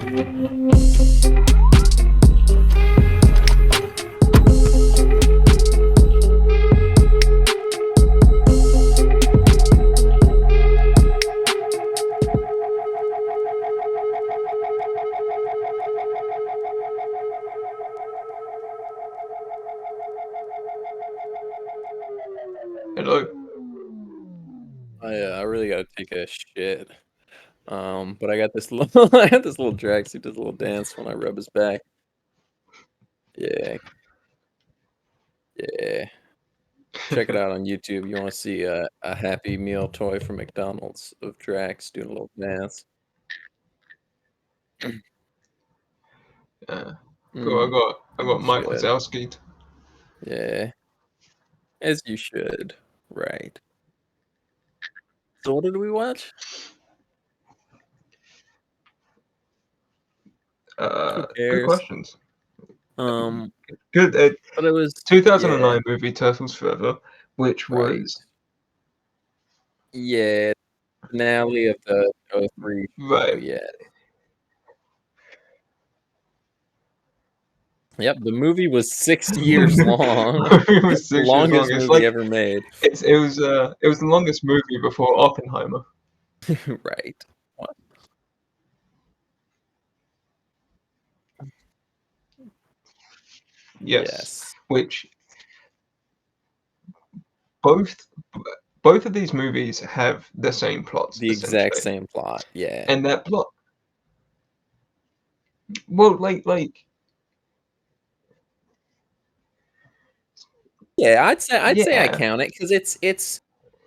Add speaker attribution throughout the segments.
Speaker 1: Hello.
Speaker 2: I really gotta take a shit. But I got this little I got this little Drax who does a little dance when I rub his back. Yeah, yeah. Check it out on YouTube. You wanna see a Happy Meal toy from McDonald's of Drax doing a little dance.
Speaker 1: Yeah. Cool.
Speaker 2: Mm,
Speaker 1: I got
Speaker 2: it's
Speaker 1: Mike
Speaker 2: good.
Speaker 1: Wazowski.
Speaker 2: Yeah, as you should. Right. So what did we watch? Who
Speaker 1: Good
Speaker 2: cares?
Speaker 1: questions.
Speaker 2: Um,
Speaker 1: Good.
Speaker 2: but it was
Speaker 1: 2009
Speaker 2: yeah,
Speaker 1: movie Turtles Forever, which
Speaker 2: right.
Speaker 1: was
Speaker 2: Yeah, finale of the '03 show,
Speaker 1: right.
Speaker 2: yeah. Yep, the movie was 6 years long.
Speaker 1: It was
Speaker 2: The
Speaker 1: 6 years long.
Speaker 2: longest
Speaker 1: It's
Speaker 2: movie
Speaker 1: like
Speaker 2: ever made.
Speaker 1: it was the longest movie before Oppenheimer.
Speaker 2: Right. What?
Speaker 1: Yes,
Speaker 2: Yes.
Speaker 1: which both both of these movies have the same plots
Speaker 2: The exact
Speaker 1: essentially,
Speaker 2: same plot, yeah.
Speaker 1: and that plot. Well,
Speaker 2: Yeah, I'd say I
Speaker 1: yeah,
Speaker 2: count it 'cause it's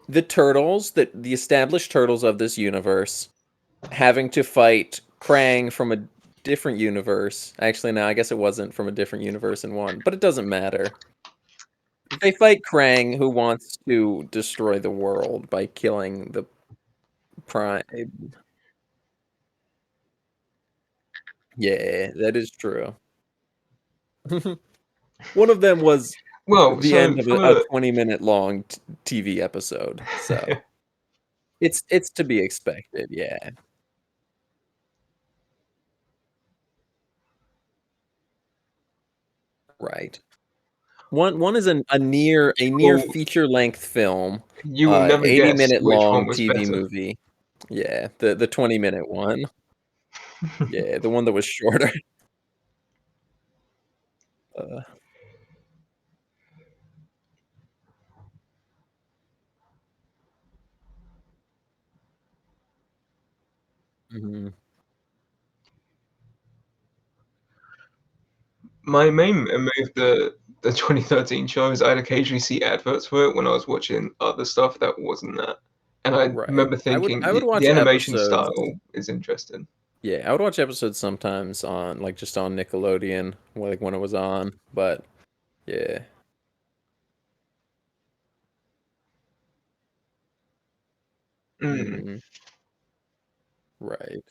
Speaker 2: the turtles, the established turtles of this universe having to fight Krang from a different universe. Actually, no, I guess it wasn't from a different universe in one, but it doesn't matter. They fight Krang, who wants to destroy the world by killing the prime. Yeah, that is true. One of them was
Speaker 1: well,
Speaker 2: the
Speaker 1: so
Speaker 2: end of
Speaker 1: for
Speaker 2: a
Speaker 1: the
Speaker 2: 20-minute long TV episode, so it's to be expected, yeah, right. One is a near
Speaker 1: well,
Speaker 2: feature-length film,
Speaker 1: you will never guess
Speaker 2: 80-minute
Speaker 1: which one
Speaker 2: long
Speaker 1: was
Speaker 2: TV
Speaker 1: better.
Speaker 2: movie. Yeah, the 20-minute one. Yeah, the one that was shorter. Uh, mhm.
Speaker 1: My main memory of the 2013 show is I'd occasionally see adverts for it when I was watching other stuff that wasn't that, and I
Speaker 2: Right.
Speaker 1: remember
Speaker 2: I would
Speaker 1: thinking
Speaker 2: I would
Speaker 1: the
Speaker 2: watch
Speaker 1: animation
Speaker 2: episodes.
Speaker 1: style is interesting.
Speaker 2: Yeah, I would watch episodes sometimes on, like, just on Nickelodeon, like, when it was on, but yeah.
Speaker 1: Mm,
Speaker 2: Mhm. Right.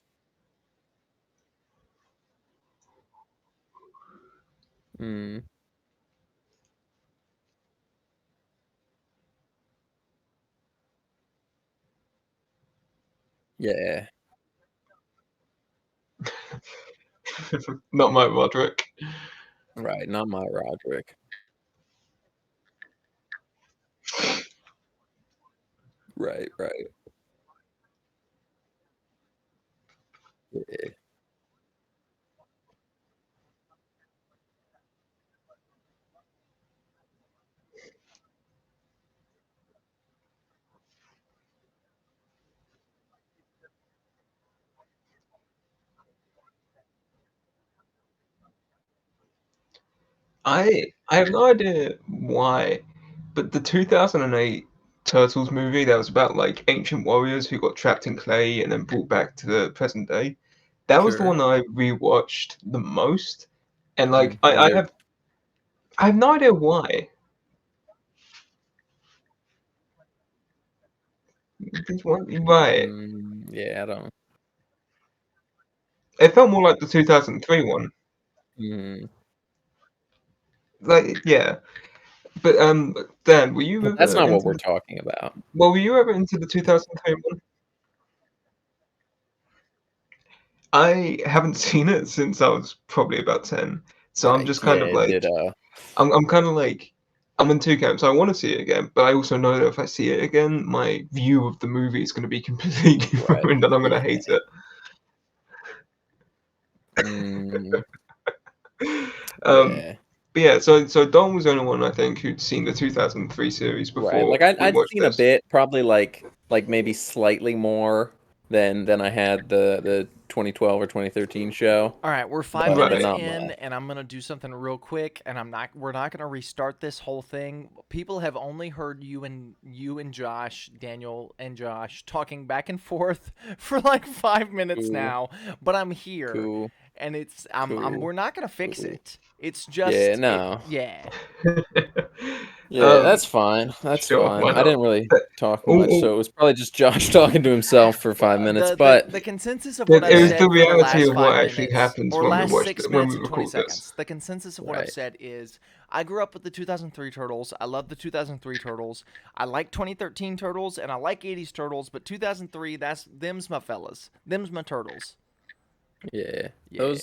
Speaker 2: Mm. Yeah.
Speaker 1: not Mike Roderick.
Speaker 2: Right, not my Roderick. Right, right. Yeah.
Speaker 1: I have no idea why, but the 2008 Turtles movie that was about like ancient warriors who got trapped in clay and then brought back to the present day, that was the
Speaker 2: Sure.
Speaker 1: one I rewatched the most, and
Speaker 2: Mm,
Speaker 1: like
Speaker 2: and they're
Speaker 1: I have no idea why. This one, right?
Speaker 2: yeah, I don't
Speaker 1: It felt more like the 2003 one.
Speaker 2: mm.
Speaker 1: Like, yeah. But Dan, were you
Speaker 2: But that's
Speaker 1: ever
Speaker 2: not what
Speaker 1: into
Speaker 2: we're
Speaker 1: the
Speaker 2: talking about.
Speaker 1: well, were you ever into the 2003 one? I haven't seen it since I was probably about 10, so I'm
Speaker 2: Right.
Speaker 1: just kind of
Speaker 2: Yeah.
Speaker 1: like
Speaker 2: Ditto.
Speaker 1: I'm kind of like I'm in two camps. I want to see it again, but I also know that if I see it again, my view of the movie is going to be completely
Speaker 2: Right.
Speaker 1: ruined, and I'm going to
Speaker 2: Yeah.
Speaker 1: hate it.
Speaker 2: Mm,
Speaker 1: Um,
Speaker 2: yeah.
Speaker 1: but yeah, so Don was the only one I think who'd seen the 2003 series
Speaker 2: Right. Like
Speaker 1: before we
Speaker 2: I'd
Speaker 1: watched
Speaker 2: seen a
Speaker 1: this.
Speaker 2: bit, probably like maybe slightly more than I had the 2012 or 2013 show,
Speaker 3: All right, we're 5 minutes
Speaker 2: but
Speaker 1: Right.
Speaker 2: not
Speaker 3: in,
Speaker 2: much.
Speaker 3: and I'm gonna do something real quick, and we're not gonna restart this whole thing. People have only heard you and Josh, Daniel and Josh, talking back and forth for like 5 minutes
Speaker 2: Cool.
Speaker 3: now. But I'm here,
Speaker 2: Cool.
Speaker 3: and
Speaker 2: Cool.
Speaker 3: we're not gonna fix
Speaker 2: Cool.
Speaker 3: it. It's
Speaker 2: Yeah.
Speaker 3: just
Speaker 2: No.
Speaker 3: yeah.
Speaker 2: Yeah.
Speaker 1: um,
Speaker 2: That's fine. That's
Speaker 1: sure,
Speaker 2: fine.
Speaker 1: why
Speaker 2: I
Speaker 1: not?
Speaker 2: didn't really
Speaker 1: But,
Speaker 2: talk
Speaker 1: oh,
Speaker 2: much, so
Speaker 1: oh,
Speaker 2: it was probably just Josh talking to himself for 5 minutes. But
Speaker 3: The consensus of what
Speaker 1: it
Speaker 3: I've
Speaker 1: was the
Speaker 3: said for the
Speaker 1: reality
Speaker 3: last
Speaker 1: of what
Speaker 3: five
Speaker 1: actually
Speaker 3: minutes
Speaker 1: happens
Speaker 3: or
Speaker 1: when we
Speaker 3: last
Speaker 1: watched
Speaker 3: six
Speaker 1: it, when
Speaker 3: minutes
Speaker 1: we
Speaker 3: and 20
Speaker 1: record this.
Speaker 3: seconds, the consensus of what I've
Speaker 2: right.
Speaker 3: said is I grew up with the 2003 Turtles. I love the 2003 Turtles. I like 2013 Turtles and I like 80s Turtles, but 2003, them's my fellas. Them's my Turtles.
Speaker 2: Yeah.
Speaker 3: Yeah.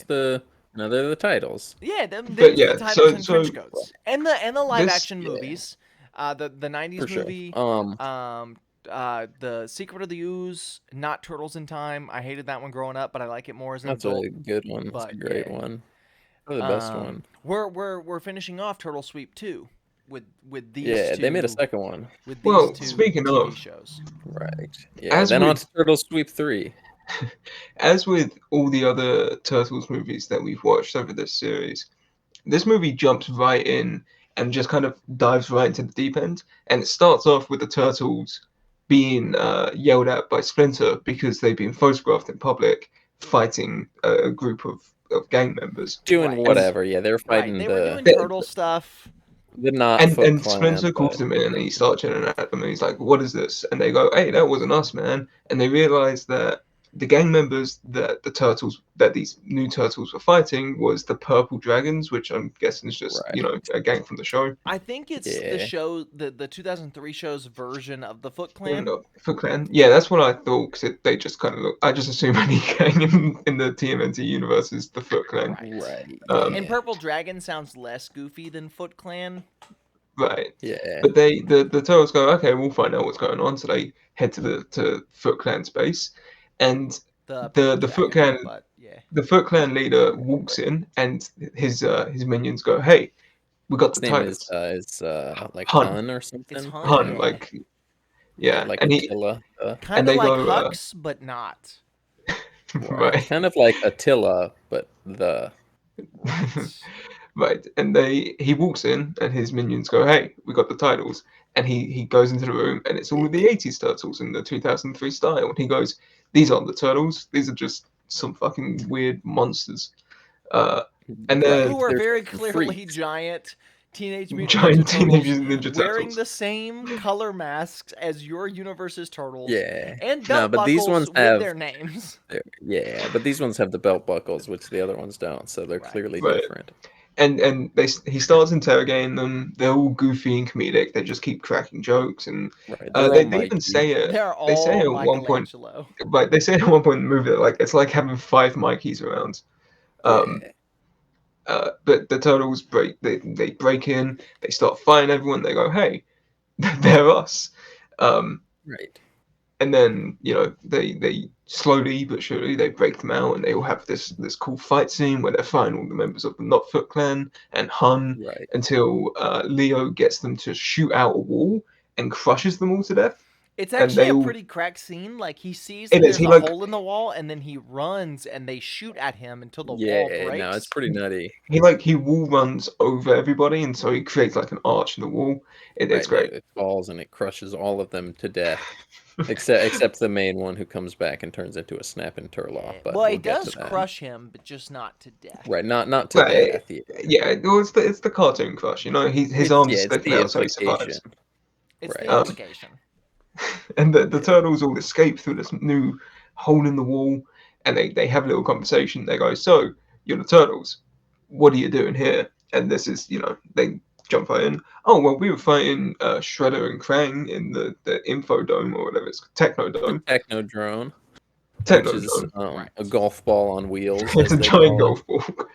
Speaker 2: They're the titles.
Speaker 3: Yeah,
Speaker 1: But
Speaker 3: them's the
Speaker 1: yeah,
Speaker 3: titles
Speaker 1: so
Speaker 3: and trench
Speaker 1: so
Speaker 3: coats. And the live
Speaker 1: this
Speaker 3: action
Speaker 2: Yeah.
Speaker 3: movies. The 90s
Speaker 2: For sure.
Speaker 3: movie, the Secret of the Ooze, not Turtles in Time. I hated that one growing up, but I like it more as an
Speaker 2: That's
Speaker 3: adult.
Speaker 2: a good one. That's a
Speaker 3: But
Speaker 2: great
Speaker 3: yeah.
Speaker 2: one. Probably the best one.
Speaker 3: We're finishing off Turtle Sweep 2 with these
Speaker 2: Yeah, they made a
Speaker 3: two
Speaker 2: second one.
Speaker 1: well, speaking
Speaker 3: TV
Speaker 1: of,
Speaker 3: shows.
Speaker 2: Right. Yeah.
Speaker 1: as
Speaker 2: Then on
Speaker 1: with
Speaker 2: to Turtle Sweep 3.
Speaker 1: as with all the other Turtles movies that we've watched over this series, this movie jumps right in and just kind of dives right into the deep end. And it starts off with the Turtles being yelled at by Splinter because they've been photographed in public fighting a group of gang members.
Speaker 2: Doing
Speaker 3: Right.
Speaker 1: And
Speaker 2: whatever. Yeah, they're
Speaker 3: Right.
Speaker 2: fighting
Speaker 3: They were doing
Speaker 1: they,
Speaker 3: turtle stuff.
Speaker 2: not
Speaker 1: and
Speaker 2: Foot
Speaker 1: and
Speaker 2: Clan,
Speaker 1: Splinter calls
Speaker 2: but
Speaker 1: them in and he starts yelling at them and he's like, "What is this?" And they go, "Hey, that wasn't us, man." And they realize that the gang members that these new turtles were fighting was the Purple Dragons, which I'm guessing is just
Speaker 2: right.
Speaker 1: a gang from the show.
Speaker 3: I think it's the
Speaker 2: Yeah.
Speaker 3: show the 2003 show's version of the Foot
Speaker 1: Or
Speaker 3: Clan.
Speaker 1: not Foot Clan. Yeah, that's what I thought because they just kind of look. I just assume any gang in the TMNT universe is the Foot Clan.
Speaker 3: Right.
Speaker 2: Right.
Speaker 3: And
Speaker 2: Yeah.
Speaker 3: Purple Dragon sounds less goofy than Foot Clan.
Speaker 1: Right.
Speaker 2: Yeah.
Speaker 1: But the turtles go, okay, we'll find out what's going on. So they head to Foot Clan's base, and
Speaker 3: The
Speaker 1: the
Speaker 3: Purple
Speaker 1: the Foot
Speaker 3: Dragon,
Speaker 1: Clan
Speaker 3: but yeah.
Speaker 1: the Foot Clan leader walks in, and his minions go, "Hey, we got the
Speaker 2: His name is
Speaker 1: titles."
Speaker 2: like
Speaker 1: Hun,
Speaker 2: Hun or
Speaker 3: It's
Speaker 2: something.
Speaker 3: Hun,
Speaker 1: Hun,
Speaker 2: Yeah.
Speaker 3: yeah.
Speaker 1: like
Speaker 2: Yeah,
Speaker 1: yeah,
Speaker 2: like
Speaker 1: and he
Speaker 2: Attila.
Speaker 3: Kind
Speaker 1: and
Speaker 3: of
Speaker 1: they
Speaker 3: like
Speaker 1: go,
Speaker 3: Hux, but not.
Speaker 2: Right.
Speaker 1: right,
Speaker 2: Kind of like Attila, but
Speaker 3: Right.
Speaker 1: right, and he walks in, and his minions go, "Hey, we got the titles." And he goes into the room, and it's all of the 80s turtles in the 2003 style. And he goes, "These aren't the turtles. These are just some fucking weird monsters." Uh, and
Speaker 2: right.
Speaker 3: Who
Speaker 1: then
Speaker 3: are
Speaker 2: They're
Speaker 3: very
Speaker 2: just some
Speaker 3: clearly
Speaker 2: freaks.
Speaker 3: giant Teenage Mutant Ninja
Speaker 1: giant Teenage
Speaker 3: Turtles
Speaker 1: Mutant Ninja
Speaker 3: wearing
Speaker 1: Turtles.
Speaker 3: the same color masks as your universe's turtles
Speaker 2: Yeah.
Speaker 3: and
Speaker 2: No,
Speaker 3: belt
Speaker 2: but these
Speaker 3: buckles
Speaker 2: ones
Speaker 3: with
Speaker 2: have
Speaker 3: their names.
Speaker 2: yeah, but these ones have the belt buckles, which the other ones don't, so they're
Speaker 3: Right.
Speaker 2: clearly
Speaker 1: Right.
Speaker 2: different.
Speaker 1: And he starts interrogating them. They're all goofy and comedic. They just keep cracking jokes, and
Speaker 2: Right. They're all
Speaker 1: they even
Speaker 2: Mikey.
Speaker 1: say it.
Speaker 3: They're
Speaker 1: They say
Speaker 3: all
Speaker 1: at one point,
Speaker 3: Michelangelo.
Speaker 1: like they say at one point in the movie that like it's like having five Mikeys around. Um,
Speaker 2: Yeah.
Speaker 1: but the turtles they break in. They start fighting everyone. They go, "Hey, they're us." Um,
Speaker 2: Right.
Speaker 1: and then they slowly but surely they break them out, and they all have this cool fight scene where they're fighting all the members of the Not Foot Clan and Hun
Speaker 2: Right.
Speaker 1: until Leo gets them to shoot out a wall and crushes them all to death.
Speaker 3: It's
Speaker 1: And
Speaker 3: actually
Speaker 1: they
Speaker 3: a
Speaker 1: all
Speaker 3: pretty crack scene. Like he sees
Speaker 1: it
Speaker 3: that
Speaker 1: is
Speaker 3: there's
Speaker 1: he
Speaker 3: a
Speaker 1: like
Speaker 3: hole in the wall, and then he runs, and they shoot at him until the wall
Speaker 2: Yeah, no, it's
Speaker 3: breaks.
Speaker 2: pretty nutty.
Speaker 1: he wall runs over everybody, and so he creates like an arch in the wall. It's
Speaker 2: Right, and
Speaker 1: great.
Speaker 2: it falls and it crushes all of them to death. Except the main one who comes back and turns into a snapping turlough, but
Speaker 3: Well,
Speaker 2: we'll
Speaker 3: it
Speaker 2: get to
Speaker 3: does
Speaker 2: that.
Speaker 3: crush him, but just not to death.
Speaker 2: Right, not to
Speaker 1: Right.
Speaker 2: death. Yeah.
Speaker 1: Yeah, well, it's the cartoon crush. His arms are
Speaker 2: It's
Speaker 1: sticking
Speaker 2: the
Speaker 1: out, so he
Speaker 2: implication.
Speaker 1: survives.
Speaker 3: It's the
Speaker 2: Right.
Speaker 3: implication.
Speaker 1: And the
Speaker 2: Yeah.
Speaker 1: turtles all escape through this new hole in the wall, and they have a little conversation. They go, "So you're the turtles. What are you doing here?" And this is they jump right in. "Oh well, we were fighting Shredder and Krang in the Info Dome or whatever it's
Speaker 2: The
Speaker 1: Technodome."
Speaker 2: Technodrome. which is
Speaker 1: Technodrome.
Speaker 2: a golf ball on wheels,
Speaker 1: It's
Speaker 2: as
Speaker 1: a
Speaker 2: they
Speaker 1: giant
Speaker 2: call it.
Speaker 1: golf ball,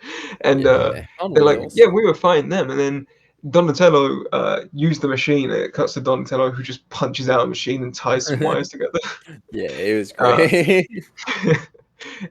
Speaker 1: and
Speaker 2: On
Speaker 1: they're like,
Speaker 2: wheels.
Speaker 1: "Yeah, we were fighting them," and then Donatello used the machine, and it cuts to Donatello, who just punches out a machine and ties some wires together.
Speaker 2: Yeah, it was
Speaker 1: Uh,
Speaker 2: great.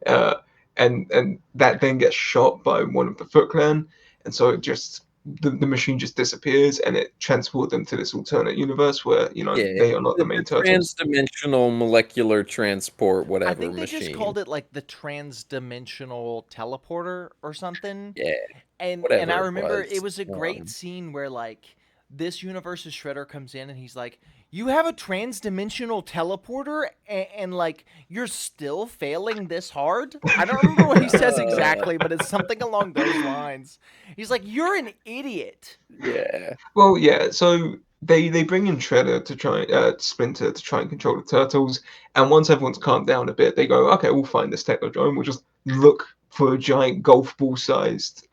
Speaker 1: uh, and that then gets shot by one of the Foot Clan, and so it just the machine just disappears, and it transports them to this alternate universe where
Speaker 2: Yeah,
Speaker 1: they are not the
Speaker 2: the
Speaker 1: main turtles.
Speaker 2: trans-dimensional molecular transport
Speaker 3: I
Speaker 2: whatever
Speaker 3: think they
Speaker 2: machine.
Speaker 3: just called it like the trans-dimensional teleporter or something.
Speaker 2: Yeah,
Speaker 3: And
Speaker 2: whatever
Speaker 3: I
Speaker 2: it
Speaker 3: remember
Speaker 2: was.
Speaker 3: it was a great scene where like this universe's Shredder comes in and he's like, "You have a trans-dimensional teleporter, and like you're still failing this hard." I don't remember what he says exactly, but it's something along those lines. He's like, "You're an idiot."
Speaker 2: Yeah.
Speaker 1: Well, yeah, so they bring in Shredder to try Splinter to try and control the turtles, and once everyone's calmed down a bit, they go, "Okay, we'll find this Technodrome. We'll just look for a giant golf ball sized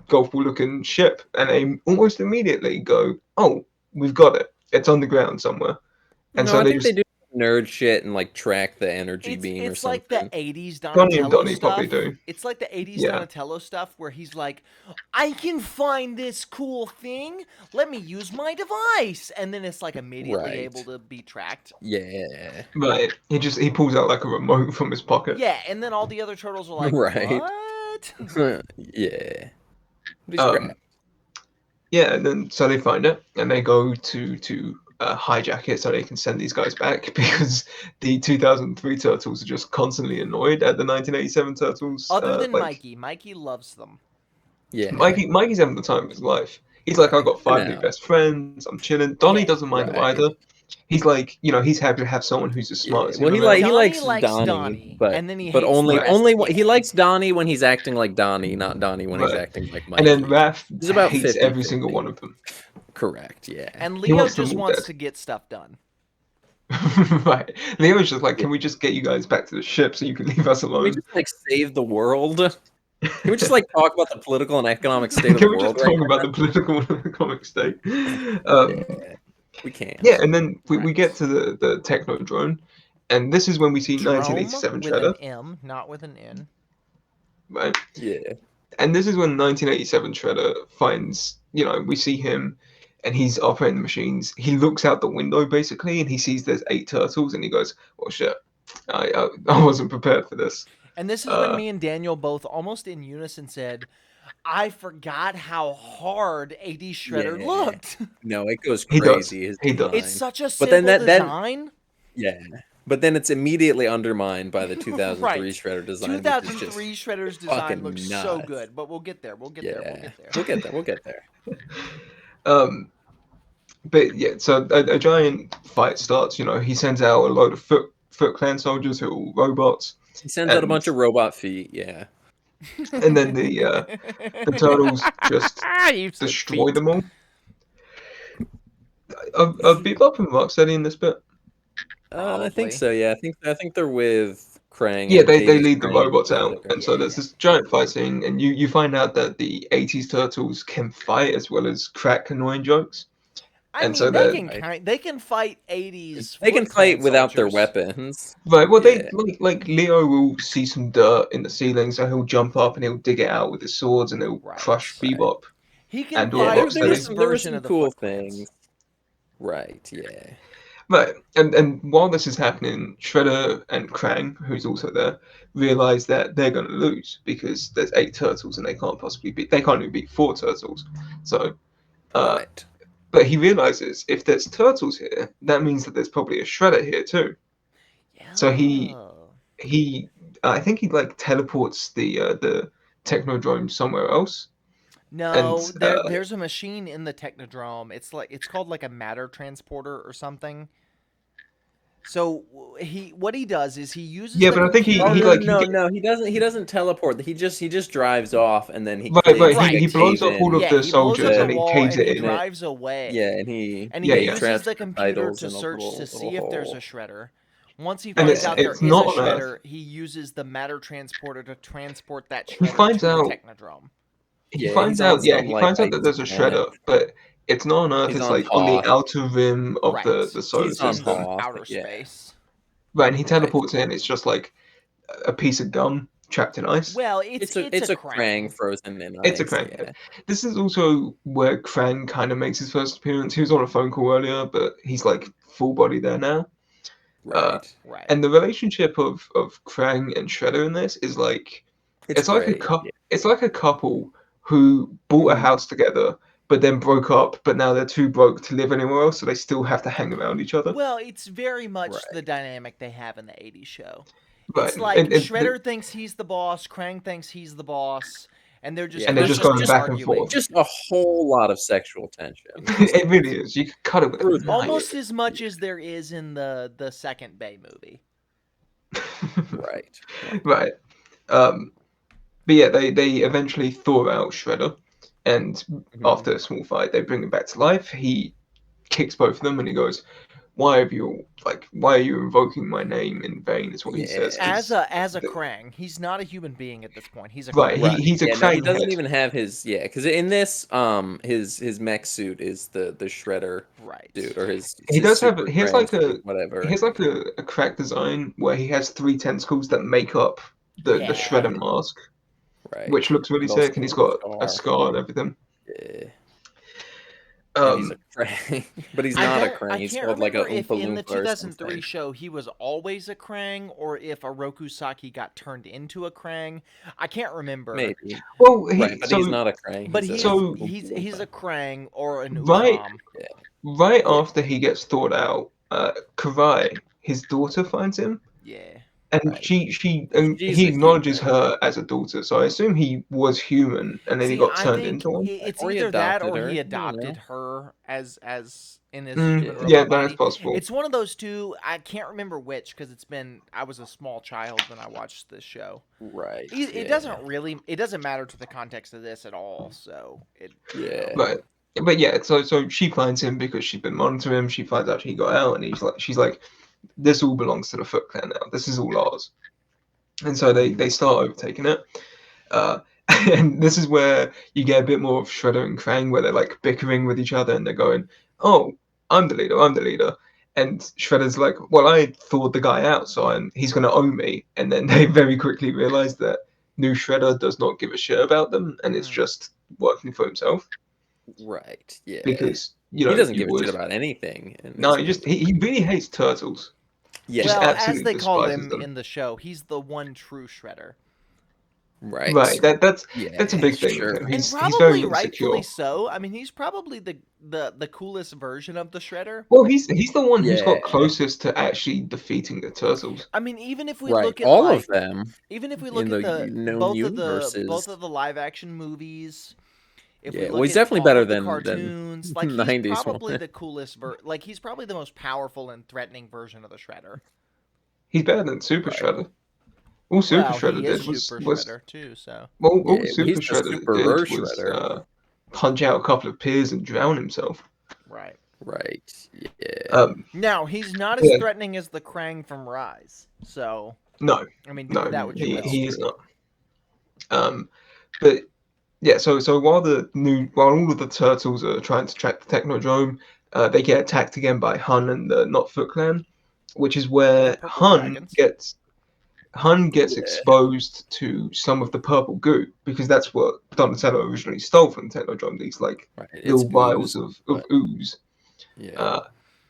Speaker 1: golf ball looking ship," and they almost immediately go, "Oh, we've got it. It's underground somewhere." And
Speaker 2: No,
Speaker 1: so
Speaker 2: I
Speaker 1: they
Speaker 2: think they
Speaker 1: just
Speaker 2: do nerd shit and like track the energy
Speaker 3: It's
Speaker 2: beam or
Speaker 3: it's like the
Speaker 2: something.
Speaker 3: 80s
Speaker 1: Donnie and
Speaker 3: Donatello
Speaker 1: Donnie probably
Speaker 3: stuff.
Speaker 1: do.
Speaker 3: It's like the 80s
Speaker 1: Yeah.
Speaker 3: Donatello stuff where he's like, "I can find this cool thing. Let me use my device." And then it's like immediately
Speaker 2: Right.
Speaker 3: able to be tracked.
Speaker 2: Yeah.
Speaker 1: Right. He pulls out like a remote from his pocket.
Speaker 3: Yeah, and then all the other turtles are like,
Speaker 2: Right.
Speaker 3: "What?"
Speaker 2: Yeah. But he's
Speaker 1: Um,
Speaker 2: great.
Speaker 1: Yeah, and then so they find it and they go to hijack it so they can send these guys back because the 2003 turtles are just constantly annoyed at the 1987 turtles.
Speaker 3: Other than
Speaker 1: like
Speaker 3: Mikey loves them.
Speaker 2: Yeah.
Speaker 1: Mikey's having the time of his life. He's like, I've got
Speaker 2: For
Speaker 1: 5 new
Speaker 2: now.
Speaker 1: best friends. I'm chilling. Donnie
Speaker 3: Yeah,
Speaker 1: doesn't mind him
Speaker 2: right.
Speaker 1: either. He's like, he's happy to have someone who's as smart as him.
Speaker 2: Well, he
Speaker 1: around.
Speaker 2: likes
Speaker 3: Donnie likes
Speaker 2: Donnie,
Speaker 3: Donnie,
Speaker 2: but
Speaker 3: and then he
Speaker 2: but
Speaker 3: hates
Speaker 2: only
Speaker 3: the rest
Speaker 2: only
Speaker 3: of the
Speaker 2: he
Speaker 3: gang.
Speaker 2: likes Donnie when he's acting like Donnie, not Donnie when he's
Speaker 1: Right.
Speaker 2: acting like
Speaker 1: And then
Speaker 2: Mikey.
Speaker 1: Raph
Speaker 2: He's about
Speaker 1: hates every
Speaker 2: 50-50.
Speaker 1: single one of them.
Speaker 2: Correct. Yeah.
Speaker 3: And
Speaker 1: He
Speaker 3: Leo
Speaker 1: wants them
Speaker 3: just
Speaker 1: all
Speaker 3: wants
Speaker 1: dead.
Speaker 3: to get stuff done.
Speaker 1: Right. Leo's just like, can we just get you guys back to the ship so you can leave us
Speaker 2: Can we
Speaker 1: alone?
Speaker 2: just like save the world? Can we just like talk about the political and economic state of the
Speaker 1: Can we
Speaker 2: world
Speaker 1: just
Speaker 2: right
Speaker 1: talk about the political and economic state?
Speaker 2: now? We can't.
Speaker 1: Yeah, and then we get to the Technodrome, and this is when we see
Speaker 3: Drome
Speaker 1: 1987
Speaker 3: with
Speaker 1: Shredder,
Speaker 3: an M, not with an N.
Speaker 1: right?
Speaker 2: Yeah.
Speaker 1: And this is when 1987 Shredder finds, we see him, and he's operating the machines. He looks out the window basically, and he sees there's 8 turtles, and he goes, "Well, shit, I wasn't prepared for this."
Speaker 3: And this is when me and Daniel both almost in unison said, "I forgot how hard AD Shredder
Speaker 2: Yeah.
Speaker 3: looked."
Speaker 2: No, it goes
Speaker 1: He does.
Speaker 2: crazy. His
Speaker 1: He does.
Speaker 2: design.
Speaker 3: It's such a
Speaker 2: But
Speaker 3: simple
Speaker 2: then
Speaker 3: design.
Speaker 2: Yeah. But then it's immediately undermined by the 2003
Speaker 3: Right.
Speaker 2: Shredder design. which is just
Speaker 3: 2003 Shredder's design
Speaker 2: fucking
Speaker 3: looks so
Speaker 2: nuts.
Speaker 3: good, but we'll get there. We'll get
Speaker 2: Yeah.
Speaker 3: there. We'll get there.
Speaker 2: We'll get there.
Speaker 1: But yeah, so a giant fight starts. He sends out a load of Foot Clan soldiers who are all robots,
Speaker 2: He sends out a
Speaker 1: And-
Speaker 2: bunch of robot feet. Yeah.
Speaker 1: and then the turtles just
Speaker 3: You said
Speaker 1: destroy
Speaker 3: feet.
Speaker 1: them all. Are Bebop and Rocksteady in this bit?
Speaker 2: I
Speaker 3: Probably.
Speaker 2: think so. Yeah. I think they're with Krang.
Speaker 1: Yeah,
Speaker 2: and
Speaker 1: they
Speaker 2: Hades
Speaker 1: lead the
Speaker 2: Krang.
Speaker 1: robots out, and so there's this giant fight scene, and you find out that the 80s turtles can fight as well as crack annoying jokes.
Speaker 3: I
Speaker 1: And
Speaker 3: mean,
Speaker 1: so
Speaker 3: they
Speaker 1: then-
Speaker 3: can they can fight 80s.
Speaker 2: They can
Speaker 3: Foot
Speaker 2: fight
Speaker 3: Clan
Speaker 2: without their
Speaker 3: soldiers.
Speaker 2: weapons.
Speaker 1: Right, well,
Speaker 2: Yeah.
Speaker 1: they like Leo will see some dirt in the ceiling, so he'll jump up and he'll dig it out with his swords, and he'll
Speaker 3: Right,
Speaker 1: crush
Speaker 2: right.
Speaker 1: Bebop.
Speaker 3: He can
Speaker 1: And
Speaker 3: fight
Speaker 1: all
Speaker 2: Yeah,
Speaker 1: Rocksteady.
Speaker 2: there
Speaker 3: this
Speaker 2: were
Speaker 3: version
Speaker 2: some
Speaker 3: of the
Speaker 2: cool
Speaker 3: Foot Clans.
Speaker 2: things. Right. Yeah.
Speaker 1: Right, and while this is happening, Shredder and Krang, who's also there, realize that they're going to lose because there's 8 turtles and they can't even beat 4 turtles. So,
Speaker 2: Right.
Speaker 1: but he realizes if there's turtles here, that means that there's probably a Shredder here too. So he- I think he like teleports the Technodrome somewhere else.
Speaker 3: No,
Speaker 1: and,
Speaker 3: there's a machine in the Technodrome. It's called like a matter transporter or something. So what he does is he uses.
Speaker 1: Yeah,
Speaker 3: the
Speaker 1: but I think he-
Speaker 3: computer-
Speaker 2: no, he doesn't teleport. He just drives off and then he
Speaker 1: Right,
Speaker 2: they-
Speaker 1: right,
Speaker 2: they
Speaker 1: he blows
Speaker 2: cave
Speaker 1: up all
Speaker 2: in.
Speaker 1: of
Speaker 3: yeah,
Speaker 1: the
Speaker 3: he blows
Speaker 1: soldiers
Speaker 3: up the
Speaker 1: and he
Speaker 3: wall
Speaker 1: caves
Speaker 3: and
Speaker 1: it
Speaker 3: he
Speaker 1: in.
Speaker 3: drives away.
Speaker 2: Yeah, and he
Speaker 1: Yeah,
Speaker 3: he
Speaker 1: yeah.
Speaker 3: uses
Speaker 2: traps
Speaker 3: the computer
Speaker 2: titles
Speaker 3: to
Speaker 2: in a
Speaker 3: search
Speaker 2: little-
Speaker 3: to see
Speaker 2: little
Speaker 3: if there's a
Speaker 2: hole.
Speaker 3: shredder. Once he
Speaker 1: And
Speaker 3: finds
Speaker 1: it's-
Speaker 3: out there
Speaker 1: it's
Speaker 3: is a
Speaker 1: not on
Speaker 3: shredder, he uses the matter transporter to transport that shredder
Speaker 1: finds
Speaker 3: to
Speaker 1: out-
Speaker 3: the Technodrome.
Speaker 1: He
Speaker 2: Yeah,
Speaker 1: finds
Speaker 2: he's on
Speaker 1: out, yeah,
Speaker 2: some,
Speaker 1: he
Speaker 2: like,
Speaker 1: finds out that
Speaker 2: ice
Speaker 1: there's a
Speaker 2: planet.
Speaker 1: Shredder, but it's not on Earth.
Speaker 2: He's
Speaker 1: It's
Speaker 2: on
Speaker 1: like on the
Speaker 2: Hoth.
Speaker 1: outer rim of
Speaker 3: Right.
Speaker 1: the solar
Speaker 2: He's on
Speaker 1: system.
Speaker 2: Hoth.
Speaker 3: Outer
Speaker 2: yeah.
Speaker 3: space.
Speaker 1: Right, and he teleports in. It's just like a piece of gum trapped in ice.
Speaker 3: Well,
Speaker 2: It's a Krang frozen in
Speaker 1: It's a
Speaker 2: ice.
Speaker 1: Krang.
Speaker 2: Yeah.
Speaker 1: This is also where Krang kind of makes his first appearance. He was on a phone call earlier, but he's like full body there now.
Speaker 2: Right.
Speaker 3: Right.
Speaker 1: And the relationship of Krang and Shredder in this is like it's like a
Speaker 2: great,
Speaker 1: it's like a couple who bought a
Speaker 2: Mhm.
Speaker 1: house together but then broke up, but now they're too broke to live anywhere else, so they still have to hang around each other.
Speaker 3: Well, it's very much
Speaker 2: Right.
Speaker 3: the dynamic they have in the '80s show.
Speaker 1: Right.
Speaker 3: It's like
Speaker 1: And
Speaker 3: Shredder thinks he's the boss, Krang thinks he's the boss, and they're just
Speaker 2: Yeah, and they're just
Speaker 3: constantly
Speaker 1: going back and
Speaker 3: arguing.
Speaker 1: forth.
Speaker 2: Just a whole lot of sexual tension.
Speaker 1: it really is. You could cut it with a
Speaker 2: Through
Speaker 1: knife.
Speaker 3: Almost as much as there is in the second Bay movie.
Speaker 2: Right.
Speaker 1: Right. But yeah, they eventually thaw out Shredder, and
Speaker 2: Mhm.
Speaker 1: after a small fight, they bring him back to life. He kicks both of them, and he goes, why are you invoking my name in vain? Is what he says.
Speaker 2: Yeah.
Speaker 3: As a Krang, he's not a human being at this point. He's a
Speaker 1: Right,
Speaker 3: Krang.
Speaker 1: he's a
Speaker 2: Yeah, no, he
Speaker 1: Krang
Speaker 2: doesn't
Speaker 1: head.
Speaker 2: even have his because in this his mech suit is the Shredder
Speaker 3: Right.
Speaker 2: dude or his
Speaker 1: He does have
Speaker 2: super
Speaker 1: he has like
Speaker 2: Krang
Speaker 1: a
Speaker 2: suit, whatever.
Speaker 1: he has like a crack design where he has 3 tentacles that make up the
Speaker 3: Yeah.
Speaker 1: Shredder mask,
Speaker 2: Right.
Speaker 1: which looks really
Speaker 2: And also
Speaker 1: sick, and he's got a scar and everything.
Speaker 2: Yeah. And he's a Krang, but he's
Speaker 3: I
Speaker 2: not a
Speaker 3: don't-
Speaker 2: Krang.
Speaker 3: I
Speaker 2: He's
Speaker 3: can't
Speaker 2: called like a
Speaker 3: remember if
Speaker 2: Oompa
Speaker 3: in the
Speaker 2: Loompa or
Speaker 3: 2003
Speaker 2: something.
Speaker 3: show he was always a Krang or if Oroku Saki got turned into a Krang. I can't remember.
Speaker 2: Maybe.
Speaker 1: Well,
Speaker 2: Right, but he's not a Krang.
Speaker 3: But
Speaker 2: he's
Speaker 3: he
Speaker 2: a
Speaker 3: is
Speaker 1: So-
Speaker 3: he's a Krang or an
Speaker 1: Right.
Speaker 3: Uzam.
Speaker 1: Right
Speaker 2: Yeah.
Speaker 1: after he gets thawed out, Karai, his daughter, finds him,
Speaker 3: Yeah.
Speaker 1: and
Speaker 2: Right.
Speaker 1: he
Speaker 2: She's a
Speaker 1: acknowledges
Speaker 2: human.
Speaker 1: her as a daughter. So I assume he was human, and then he
Speaker 3: See,
Speaker 1: got
Speaker 3: I
Speaker 1: turned
Speaker 3: think
Speaker 1: into one.
Speaker 3: it's
Speaker 2: Or he
Speaker 3: either that
Speaker 2: adopted
Speaker 3: or
Speaker 2: her,
Speaker 3: he
Speaker 2: you don't
Speaker 3: adopted
Speaker 2: know.
Speaker 3: her as in his
Speaker 1: Mm,
Speaker 3: human robot
Speaker 1: yeah,
Speaker 3: body.
Speaker 1: that's possible.
Speaker 3: It's one of those two. I can't remember which because I was a small child when I watched this show.
Speaker 2: Right.
Speaker 3: It
Speaker 2: yeah.
Speaker 3: doesn't matter to the context of this at all. So
Speaker 2: Yeah.
Speaker 1: Right. But yeah, so she finds him because she's been monitoring him. She's out he got out, and she's like, this all belongs to the Foot Clan now. This is all ours. And so they start overtaking it. And this is where you get a bit more of Shredder and Krang, where they're like bickering with each other, and they're going, "Oh, I'm the leader. I'm the leader." And Shredder's like, "Well, I thawed the guy out, so he's going to own me." And then they very quickly realize that new Shredder does not give a shit about them, and it's just working for himself.
Speaker 2: Right. Yeah.
Speaker 1: Because
Speaker 2: he doesn't give a shit about anything.
Speaker 1: No, he really hates turtles.
Speaker 2: Yeah.
Speaker 1: Just
Speaker 3: well, as
Speaker 1: absolutely
Speaker 3: they call
Speaker 1: despises
Speaker 3: him
Speaker 1: them.
Speaker 3: in the show, he's the one true Shredder.
Speaker 2: Right.
Speaker 1: Right. That's a big thing.
Speaker 2: Sure.
Speaker 1: With him. He's
Speaker 3: And
Speaker 1: very
Speaker 3: probably
Speaker 1: insecure.
Speaker 3: rightfully so. I mean, he's probably the coolest version of the Shredder.
Speaker 1: Well, he's the one who's got
Speaker 2: Yeah.
Speaker 1: closest to actually defeating the turtles.
Speaker 3: I mean, even if we
Speaker 2: Right.
Speaker 3: look at
Speaker 2: All
Speaker 3: like,
Speaker 2: of them.
Speaker 3: even if we look
Speaker 2: in
Speaker 3: at
Speaker 2: the
Speaker 3: the
Speaker 2: known
Speaker 3: both of the live action movies, if we
Speaker 2: Yeah,
Speaker 3: look
Speaker 2: well, he's
Speaker 3: at
Speaker 2: definitely
Speaker 3: all
Speaker 2: better
Speaker 3: of the
Speaker 2: than
Speaker 3: cartoons, like he's
Speaker 2: 90s
Speaker 3: probably
Speaker 2: one.
Speaker 3: the coolest like he's probably the most powerful and threatening version of the Shredder.
Speaker 1: He's better than Super
Speaker 2: Right.
Speaker 1: Shredder. All Super
Speaker 3: Well,
Speaker 1: Shredder
Speaker 3: he is
Speaker 1: did was
Speaker 3: Super
Speaker 1: was
Speaker 3: Shredder too. So
Speaker 1: well, all
Speaker 2: Yeah,
Speaker 1: Super
Speaker 2: he's the
Speaker 1: Shredder
Speaker 2: super
Speaker 1: did
Speaker 2: reverse
Speaker 1: was
Speaker 2: Shredder.
Speaker 1: punch out a couple of peers and drown himself.
Speaker 3: right
Speaker 2: Right. Yeah.
Speaker 3: now, he's not as
Speaker 1: Yeah.
Speaker 3: threatening as the Krang from Rise. So
Speaker 1: No,
Speaker 3: I mean,
Speaker 1: no,
Speaker 3: do that what you will.
Speaker 1: he is not. But yeah, so while all of the turtles are trying to track the Technodrome, they get attacked again by Hun and the Not Foot Clan, which is where
Speaker 3: Purple
Speaker 1: Hun
Speaker 3: dragons.
Speaker 1: gets exposed to some of the purple goo, because that's what Donatello originally stole from the Technodrome. These like
Speaker 2: Right. It's
Speaker 1: little vials
Speaker 2: ooze,
Speaker 1: of
Speaker 2: but-
Speaker 1: ooze,
Speaker 2: Yeah.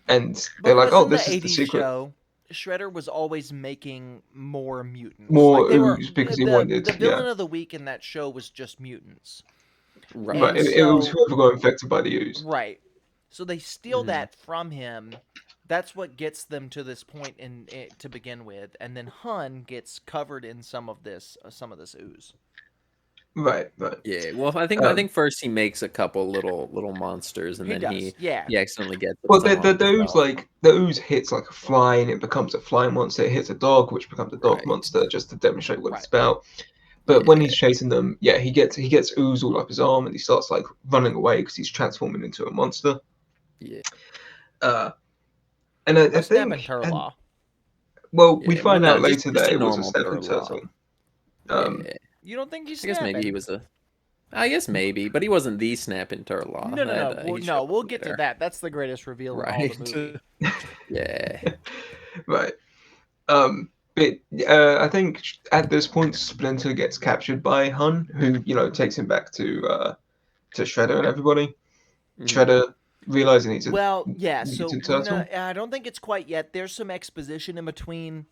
Speaker 1: and
Speaker 3: But
Speaker 1: they're like,
Speaker 3: because
Speaker 1: "Oh,
Speaker 3: in
Speaker 1: this
Speaker 3: the
Speaker 1: is the
Speaker 3: 80s
Speaker 1: secret."
Speaker 3: show, Shredder was always making more mutants.
Speaker 1: More
Speaker 3: they were-
Speaker 1: ooze because he
Speaker 3: the,
Speaker 1: wanted-
Speaker 3: the villain
Speaker 1: yeah.
Speaker 3: of the week in that show was just mutants.
Speaker 2: Right.
Speaker 1: Right,
Speaker 3: And
Speaker 1: it was
Speaker 3: so-
Speaker 1: whoever got infected by the ooze.
Speaker 3: Right. So they steal
Speaker 2: Mhm.
Speaker 3: that from him. That's what gets them to this point to begin with, and then Hun gets covered in some of this ooze.
Speaker 1: Right.
Speaker 2: Yeah. Well, I think first he makes a couple little monsters, and
Speaker 3: He
Speaker 2: then
Speaker 3: does, yeah.
Speaker 2: he accidentally gets.
Speaker 1: Well,
Speaker 2: some on
Speaker 1: the ooze
Speaker 2: himself.
Speaker 1: the ooze hits like a fly and it becomes a fly monster. It hits a dog, which becomes a dog
Speaker 2: Right.
Speaker 1: monster, just to demonstrate what it's
Speaker 3: Right.
Speaker 1: about. But when he's chasing them, yeah, he gets ooze all up his arm and he starts like running away because he's transforming into a monster.
Speaker 2: Yeah.
Speaker 1: And I
Speaker 3: A snap
Speaker 1: think,
Speaker 3: and Turlaw.
Speaker 1: well, we
Speaker 2: Yeah,
Speaker 1: find
Speaker 2: well,
Speaker 1: out
Speaker 2: no,
Speaker 1: later
Speaker 2: just
Speaker 1: that
Speaker 2: a
Speaker 1: it was a
Speaker 2: normal
Speaker 1: step and
Speaker 2: Turtle.
Speaker 1: turtle.
Speaker 2: Yeah.
Speaker 3: You don't think he's
Speaker 2: I guess
Speaker 3: snapping?
Speaker 2: maybe he was a. I guess maybe, but he wasn't the snapping Turlaw.
Speaker 3: No. We'll get to that. That's the greatest reveal in all the movie.
Speaker 2: Yeah.
Speaker 1: Right. But I think at this point, Splinter gets captured by Hun, who takes him back to Shredder and everybody.
Speaker 2: Mhm.
Speaker 1: Shredder realizing he's a
Speaker 3: Well, yeah. So
Speaker 1: mutant turtle.
Speaker 3: I don't think it's quite yet. There's some exposition in between.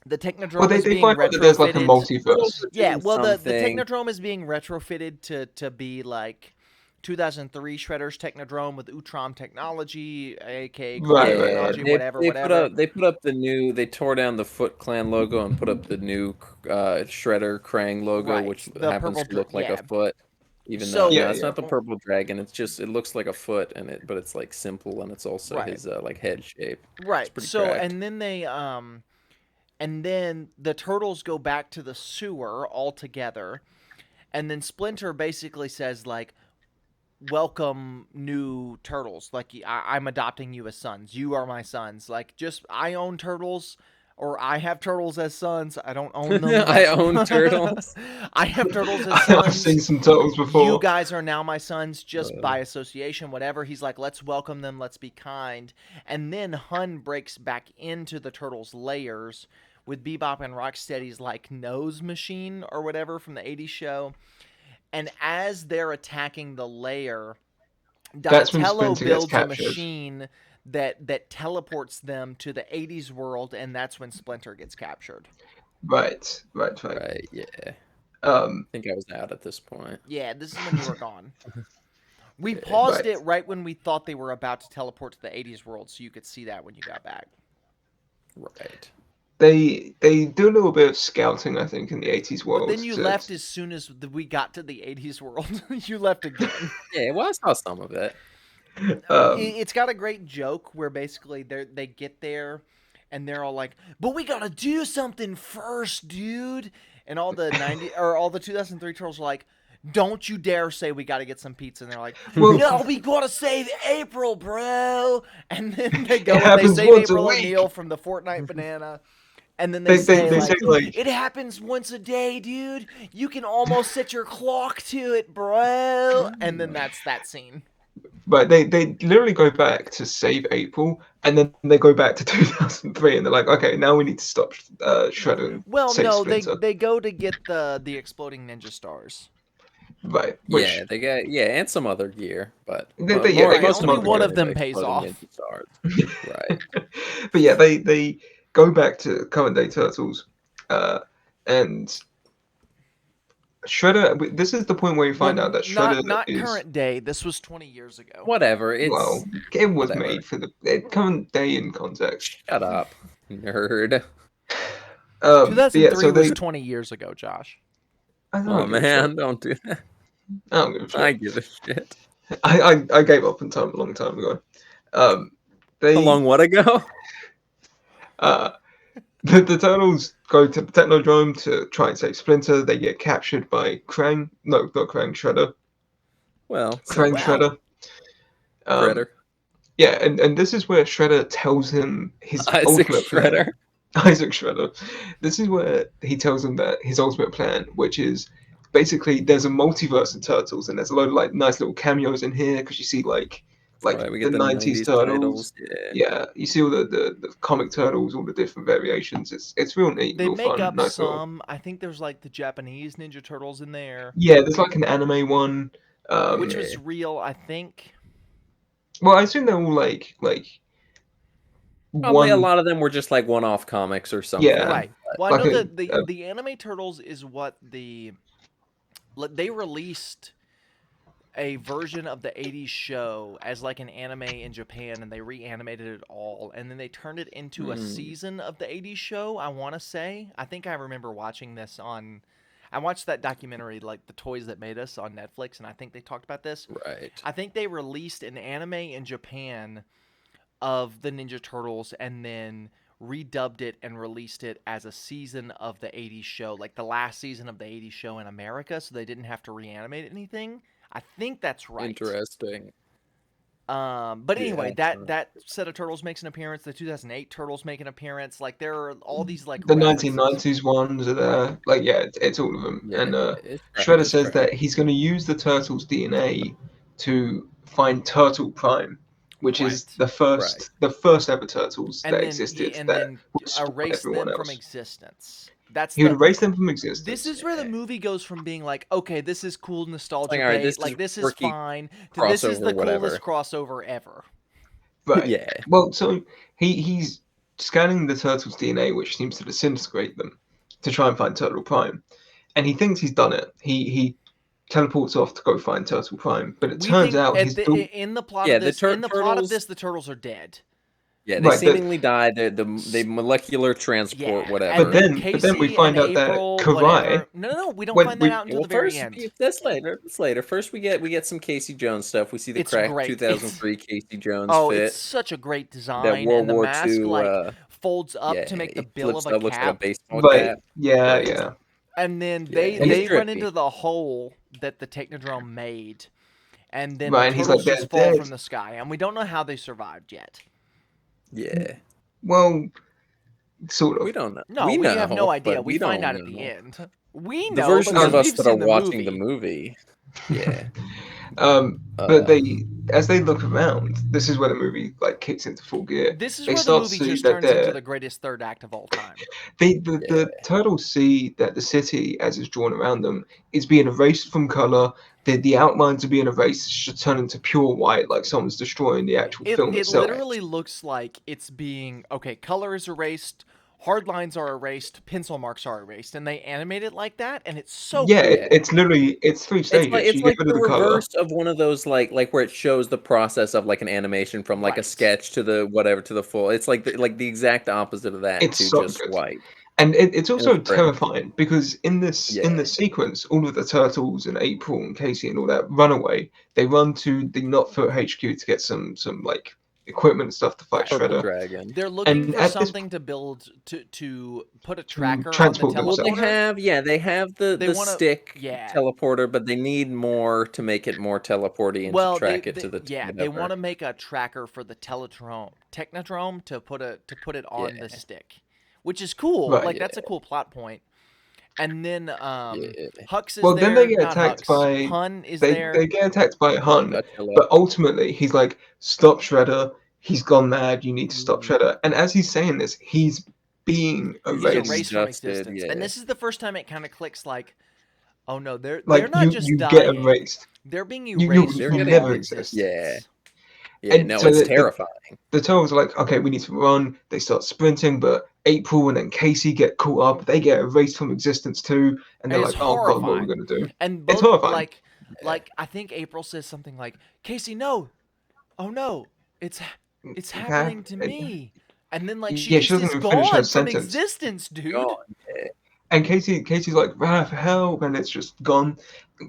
Speaker 3: The Technodrome
Speaker 1: Well, they
Speaker 3: is being
Speaker 1: find out that there's like a
Speaker 3: retrofitted.
Speaker 1: multiverse.
Speaker 3: Yeah,
Speaker 2: Doing
Speaker 3: well, the
Speaker 2: something.
Speaker 3: Technodrome is being retrofitted to be like 2003 Shredder's Technodrome with Utrom technology, aka
Speaker 1: Right,
Speaker 3: quantum
Speaker 1: right,
Speaker 3: technology,
Speaker 1: right.
Speaker 3: whatever,
Speaker 2: They
Speaker 3: whatever.
Speaker 2: put up the new. They tore down the Foot Clan logo and put up the new Shredder Krang logo,
Speaker 3: Right,
Speaker 2: which
Speaker 3: the
Speaker 2: happens
Speaker 3: purple
Speaker 2: to look like
Speaker 3: yeah.
Speaker 2: a foot. Even
Speaker 3: So-
Speaker 2: though
Speaker 1: Yeah,
Speaker 2: no, it's
Speaker 1: yeah.
Speaker 2: not the purple dragon. It's just it looks like a foot, but it's like simple, and it's also
Speaker 3: Right.
Speaker 2: his like head shape.
Speaker 3: Right.
Speaker 2: pretty
Speaker 3: So
Speaker 2: cracked.
Speaker 3: and then the turtles go back to the sewer all together, and then Splinter basically says like, welcome new turtles, like I'm adopting you as sons, you are my sons, like just I own turtles, or I have turtles as sons, I don't own them.
Speaker 2: I own turtles.
Speaker 3: I have turtles as
Speaker 1: I've seen
Speaker 3: sons,
Speaker 1: some turtles before.
Speaker 3: you guys are now my sons just by association, whatever. He's like, let's welcome them, let's be kind. And then Hun breaks back into the turtles' layers with Bebop and Rocksteady's like nose machine or whatever from the 80s show. And as they're attacking the lair,
Speaker 1: That's when
Speaker 3: Donatello
Speaker 1: Splinter gets
Speaker 3: builds a
Speaker 1: captured.
Speaker 3: machine that teleports them to the 80s world, and that's when Splinter gets captured.
Speaker 1: Right.
Speaker 2: Right. Yeah.
Speaker 1: I
Speaker 2: I think I was out at this point.
Speaker 3: Yeah, this is when you were gone. We paused
Speaker 1: Right.
Speaker 3: it right when we thought they were about to teleport to the 80s world, so you could see that when you got back.
Speaker 2: Right.
Speaker 1: They do a little bit of scouting, I think, in the 80s world.
Speaker 3: But then you
Speaker 1: to-
Speaker 3: left as soon as we got to the 80s world. You left again.
Speaker 2: Yeah. Well, I saw some of it.
Speaker 3: It's got a great joke where basically they get there and they're all like, "But we gotta do something first, dude." And all the 2003 turtles are like, "Don't you dare say we gotta get some pizza." And they're like,
Speaker 1: Well-
Speaker 3: "No, we gotta save April, bro." And then they go
Speaker 1: It
Speaker 3: and they
Speaker 1: happens
Speaker 3: save
Speaker 1: once a
Speaker 3: April
Speaker 1: week.
Speaker 3: O'Neil from the Fortnite banana. And then
Speaker 1: They
Speaker 3: say,
Speaker 1: say, like-
Speaker 3: "It happens once a day, dude. You can almost set your clock to it, bro." And then that's that scene.
Speaker 1: But they literally go back to save April, and then they go back to 2003, and they're like, okay, now we need to stop Shredder and
Speaker 3: Well,
Speaker 1: save
Speaker 3: no,
Speaker 1: Splinter.
Speaker 3: they go to get the exploding ninja stars.
Speaker 1: Right. Which,
Speaker 2: Yeah, they got and some other gear, but
Speaker 1: They
Speaker 2: but
Speaker 1: get
Speaker 2: most
Speaker 1: some
Speaker 2: of
Speaker 1: other
Speaker 2: the
Speaker 1: gear.
Speaker 2: gear
Speaker 3: them
Speaker 2: is
Speaker 3: pays
Speaker 2: exploding
Speaker 3: off.
Speaker 2: ninja stars. Right.
Speaker 1: but yeah, they go back to current day Turtles, and Shredder. This is the point where you find out that Shredder
Speaker 3: not
Speaker 1: is
Speaker 3: current day. This was 20 years ago.
Speaker 2: Whatever. It's
Speaker 1: well, it was
Speaker 2: whatever.
Speaker 1: made for the current day in context.
Speaker 2: Shut up, nerd.
Speaker 1: But
Speaker 3: 2003
Speaker 1: yeah, so
Speaker 3: was
Speaker 1: they.
Speaker 3: 20 years ago, Josh.
Speaker 1: I don't
Speaker 2: Oh
Speaker 1: give a
Speaker 2: man,
Speaker 1: shit.
Speaker 2: don't do that.
Speaker 1: I don't give a shit.
Speaker 2: I give a shit.
Speaker 1: I gave up on time a long time ago. They
Speaker 2: How long? What ago?
Speaker 1: the Turtles go to the Technodrome to try and save Splinter. They get captured by Krang. No, not Krang. Shredder.
Speaker 2: Well,
Speaker 1: Krang
Speaker 3: wow.
Speaker 1: Shredder.
Speaker 2: Shredder.
Speaker 1: Yeah, and this is where Shredder tells him his
Speaker 2: Isaac
Speaker 1: ultimate plan.
Speaker 2: Shredder.
Speaker 1: Isaac Shredder. This is where he tells him that his ultimate plan, which is basically there's a multiverse of Turtles, and there's a load of like nice little cameos in here because you see like
Speaker 2: Right, we get
Speaker 1: the 90s Turtles.
Speaker 2: Yeah.
Speaker 1: Yeah, you see all the comic Turtles, all the different variations. It's real neat,
Speaker 3: They
Speaker 1: real
Speaker 3: make
Speaker 1: fun,
Speaker 3: up
Speaker 1: nice little.
Speaker 3: some. I think there's like the Japanese Ninja Turtles in there,
Speaker 1: Yeah, there's like an anime one.
Speaker 3: which
Speaker 2: Yeah.
Speaker 3: was real, I think.
Speaker 1: Well, I assume they're all like
Speaker 2: Probably a
Speaker 1: one.
Speaker 2: lot of them were just like one-off comics or something.
Speaker 1: Yeah.
Speaker 3: Right. Well, I
Speaker 1: Like
Speaker 3: know
Speaker 1: a-
Speaker 3: that the Anime Turtles is what they released a version of the 80s show as like an anime in Japan, and they reanimated it all, and then they turned it into a
Speaker 2: Hmm.
Speaker 3: season of the 80s show, I want to say. I think I remember watching this on I watched that documentary, like The Toys That Made Us, on Netflix, and I think they talked about this.
Speaker 2: Right.
Speaker 3: I think they released an anime in Japan of the Ninja Turtles and then redubbed it and released it as a season of the 80s show, like the last season of the 80s show in America, so they didn't have to reanimate anything. I think that's right.
Speaker 2: Interesting.
Speaker 3: But
Speaker 2: Yeah,
Speaker 3: anyway,
Speaker 2: sure.
Speaker 3: that set of Turtles makes an appearance. The 2008 Turtles make an appearance. Like there are all these like
Speaker 1: The
Speaker 3: references.
Speaker 1: 1990s ones are there.
Speaker 3: Right.
Speaker 1: Like yeah, it's all of them.
Speaker 2: Yeah,
Speaker 1: And
Speaker 2: it's
Speaker 1: Shredder
Speaker 2: it's
Speaker 1: says that he's going to use the Turtles' DNA to find Turtle Prime, which is
Speaker 3: Right.
Speaker 1: the first ever Turtles
Speaker 3: And
Speaker 1: that
Speaker 3: then
Speaker 1: existed
Speaker 3: and
Speaker 1: that
Speaker 3: then
Speaker 1: would destroy
Speaker 3: erase
Speaker 1: everyone
Speaker 3: them from
Speaker 1: else.
Speaker 3: existence. That's
Speaker 1: He would
Speaker 3: the
Speaker 1: erase them from existence.
Speaker 3: This is where the movie goes from being like, okay, this is cool nostalgia
Speaker 2: Like, all right,
Speaker 3: bait,
Speaker 2: this
Speaker 3: like
Speaker 2: is
Speaker 3: this is
Speaker 2: quirky
Speaker 3: fine, to this is
Speaker 2: crossover,
Speaker 3: the
Speaker 2: whatever.
Speaker 3: coolest crossover ever.
Speaker 1: Right.
Speaker 2: Yeah.
Speaker 1: Well, so he's scanning the turtles' DNA, which seems to disintegrate them, to try and find Turtle Prime, and he thinks he's done it. He teleports off to go find Turtle Prime, but it
Speaker 3: We
Speaker 1: turns
Speaker 3: think
Speaker 1: out
Speaker 3: at
Speaker 1: he's
Speaker 3: the,
Speaker 1: still
Speaker 3: in the plot
Speaker 2: Yeah,
Speaker 3: of
Speaker 2: the
Speaker 3: this, in the plot of
Speaker 2: turtles-
Speaker 3: this, the turtles are dead.
Speaker 2: Yeah, they
Speaker 1: Right,
Speaker 2: seemingly died. The molecular transport,
Speaker 3: Yeah,
Speaker 2: whatever.
Speaker 1: But then we
Speaker 3: Casey
Speaker 1: find
Speaker 3: and
Speaker 1: out that
Speaker 3: April,
Speaker 1: Karai-
Speaker 3: whatever. No, we don't
Speaker 1: when
Speaker 3: find
Speaker 1: we-
Speaker 3: that out until
Speaker 2: Well,
Speaker 3: the very
Speaker 2: first,
Speaker 3: end.
Speaker 2: that's later. That's later. First, we get some Casey Jones stuff. We see the
Speaker 3: It's
Speaker 2: crack
Speaker 3: great.
Speaker 2: 2003 Casey Jones
Speaker 3: Oh,
Speaker 2: fit.
Speaker 3: it's such a great
Speaker 2: That
Speaker 3: design,
Speaker 2: World
Speaker 3: and the
Speaker 2: War
Speaker 3: mask
Speaker 2: II.
Speaker 3: like folds up
Speaker 2: yeah,
Speaker 3: to make the
Speaker 2: he
Speaker 3: bill
Speaker 2: flips
Speaker 3: of a
Speaker 2: up, looks like a
Speaker 3: cap.
Speaker 2: baseball
Speaker 1: right,
Speaker 2: cap.
Speaker 1: yeah,
Speaker 2: Right.
Speaker 1: yeah.
Speaker 3: And then
Speaker 2: Yeah,
Speaker 3: they
Speaker 2: and it's
Speaker 3: run
Speaker 2: trippy.
Speaker 3: into the hole that the Technodrome made, and then
Speaker 1: Right,
Speaker 3: the
Speaker 1: and he's
Speaker 3: turtles
Speaker 1: like,
Speaker 3: just
Speaker 1: "They're
Speaker 3: fall
Speaker 1: dead."
Speaker 3: from the sky, and we don't know how they survived yet.
Speaker 2: Yeah,
Speaker 1: Well, sort
Speaker 2: we
Speaker 1: of.
Speaker 2: don't know.
Speaker 3: No, we have no idea. We find out at the end. We
Speaker 2: The
Speaker 3: know
Speaker 2: versions
Speaker 3: because
Speaker 2: of us
Speaker 3: we've
Speaker 2: that are
Speaker 3: seen the
Speaker 2: watching the
Speaker 3: movie.
Speaker 2: movie. Yeah.
Speaker 1: But as they look around, this is where the movie like kicks into full gear.
Speaker 3: This is
Speaker 1: They
Speaker 3: where the
Speaker 1: start
Speaker 3: movie
Speaker 1: to see
Speaker 3: just
Speaker 1: that
Speaker 3: turns into
Speaker 1: they're-
Speaker 3: the greatest third act of all time.
Speaker 1: The turtles see that the city, as it's drawn around them, is being erased from color. The outlines are being erased. It's just turned into pure white, like someone's destroying the actual film
Speaker 3: It
Speaker 1: itself.
Speaker 3: literally looks like it's being okay. Color is erased, hard lines are erased, pencil marks are erased, and they animate it like that, and it's so
Speaker 1: Yeah,
Speaker 3: cool.
Speaker 1: it's literally three stages.
Speaker 2: It's
Speaker 1: You
Speaker 2: like
Speaker 1: get rid
Speaker 2: the
Speaker 1: of the color.
Speaker 2: reverse of one of those like where it shows the process of like an animation from like a
Speaker 3: Right.
Speaker 2: sketch to the whatever to the full. It's like the exact opposite of that
Speaker 1: It's
Speaker 2: to
Speaker 1: so
Speaker 2: just
Speaker 1: good.
Speaker 2: white.
Speaker 1: And it's also
Speaker 2: it's great.
Speaker 1: terrifying because in this sequence, all of the turtles and April and Casey and all that run away. They run to the Knotfoot HQ to get some like equipment and stuff to fight
Speaker 2: Purple
Speaker 1: Shredder.
Speaker 2: Dragon.
Speaker 3: They're looking
Speaker 1: And
Speaker 3: for
Speaker 1: at this-
Speaker 3: something to build to put a tracker on the
Speaker 1: transport
Speaker 2: Well,
Speaker 1: themselves.
Speaker 2: they have the
Speaker 3: They wanna-
Speaker 2: stick
Speaker 3: yeah.
Speaker 2: teleporter, but they need more to make it more teleporty and to track it to the
Speaker 3: they
Speaker 2: whatever.
Speaker 3: want to make a tracker for the Technodrome to put it on the stick, which is cool.
Speaker 1: Right.
Speaker 3: Like that's a cool plot point. And then Hux is
Speaker 1: Well,
Speaker 3: there.
Speaker 1: then they get
Speaker 3: not
Speaker 1: attacked
Speaker 3: Hux.
Speaker 1: by
Speaker 3: Hun is
Speaker 1: they
Speaker 3: there.
Speaker 1: they get attacked by Hun,
Speaker 2: Godzilla.
Speaker 1: but ultimately he's like, "Stop Shredder! He's gone mad. You need to stop
Speaker 3: Mm-hmm.
Speaker 1: Shredder." And as he's saying this, he's being
Speaker 3: He's
Speaker 1: erased.
Speaker 3: erased from
Speaker 2: dusted,
Speaker 3: existence.
Speaker 2: yeah.
Speaker 3: And this is the first time it kind of clicks. Like, oh no, they're
Speaker 1: Like
Speaker 3: not
Speaker 1: you,
Speaker 3: just
Speaker 1: you
Speaker 3: dying.
Speaker 1: get erased.
Speaker 3: They're being
Speaker 1: You-
Speaker 3: erased
Speaker 2: you
Speaker 3: from
Speaker 2: never
Speaker 1: exist.
Speaker 3: existence.
Speaker 2: Yeah,
Speaker 1: And
Speaker 2: no,
Speaker 1: so
Speaker 2: it's
Speaker 1: the-
Speaker 2: terrifying.
Speaker 1: The turtles are like, okay, we need to run. They start sprinting, but April and then Casey get caught up. They get erased from existence too, and they're
Speaker 3: It's
Speaker 1: like, oh god, what are we
Speaker 3: horrifying.
Speaker 1: gonna do?
Speaker 3: And
Speaker 1: It's
Speaker 3: both
Speaker 1: horrifying.
Speaker 3: like I think April says something like, "Casey, no, oh no, it's happening to me." And then like she
Speaker 1: Yeah,
Speaker 3: just
Speaker 1: she doesn't
Speaker 3: is
Speaker 1: even finish her
Speaker 3: gone from
Speaker 1: sentence.
Speaker 3: existence, dude.
Speaker 2: God.
Speaker 1: And Casey's like, Raph, help, and it's just gone.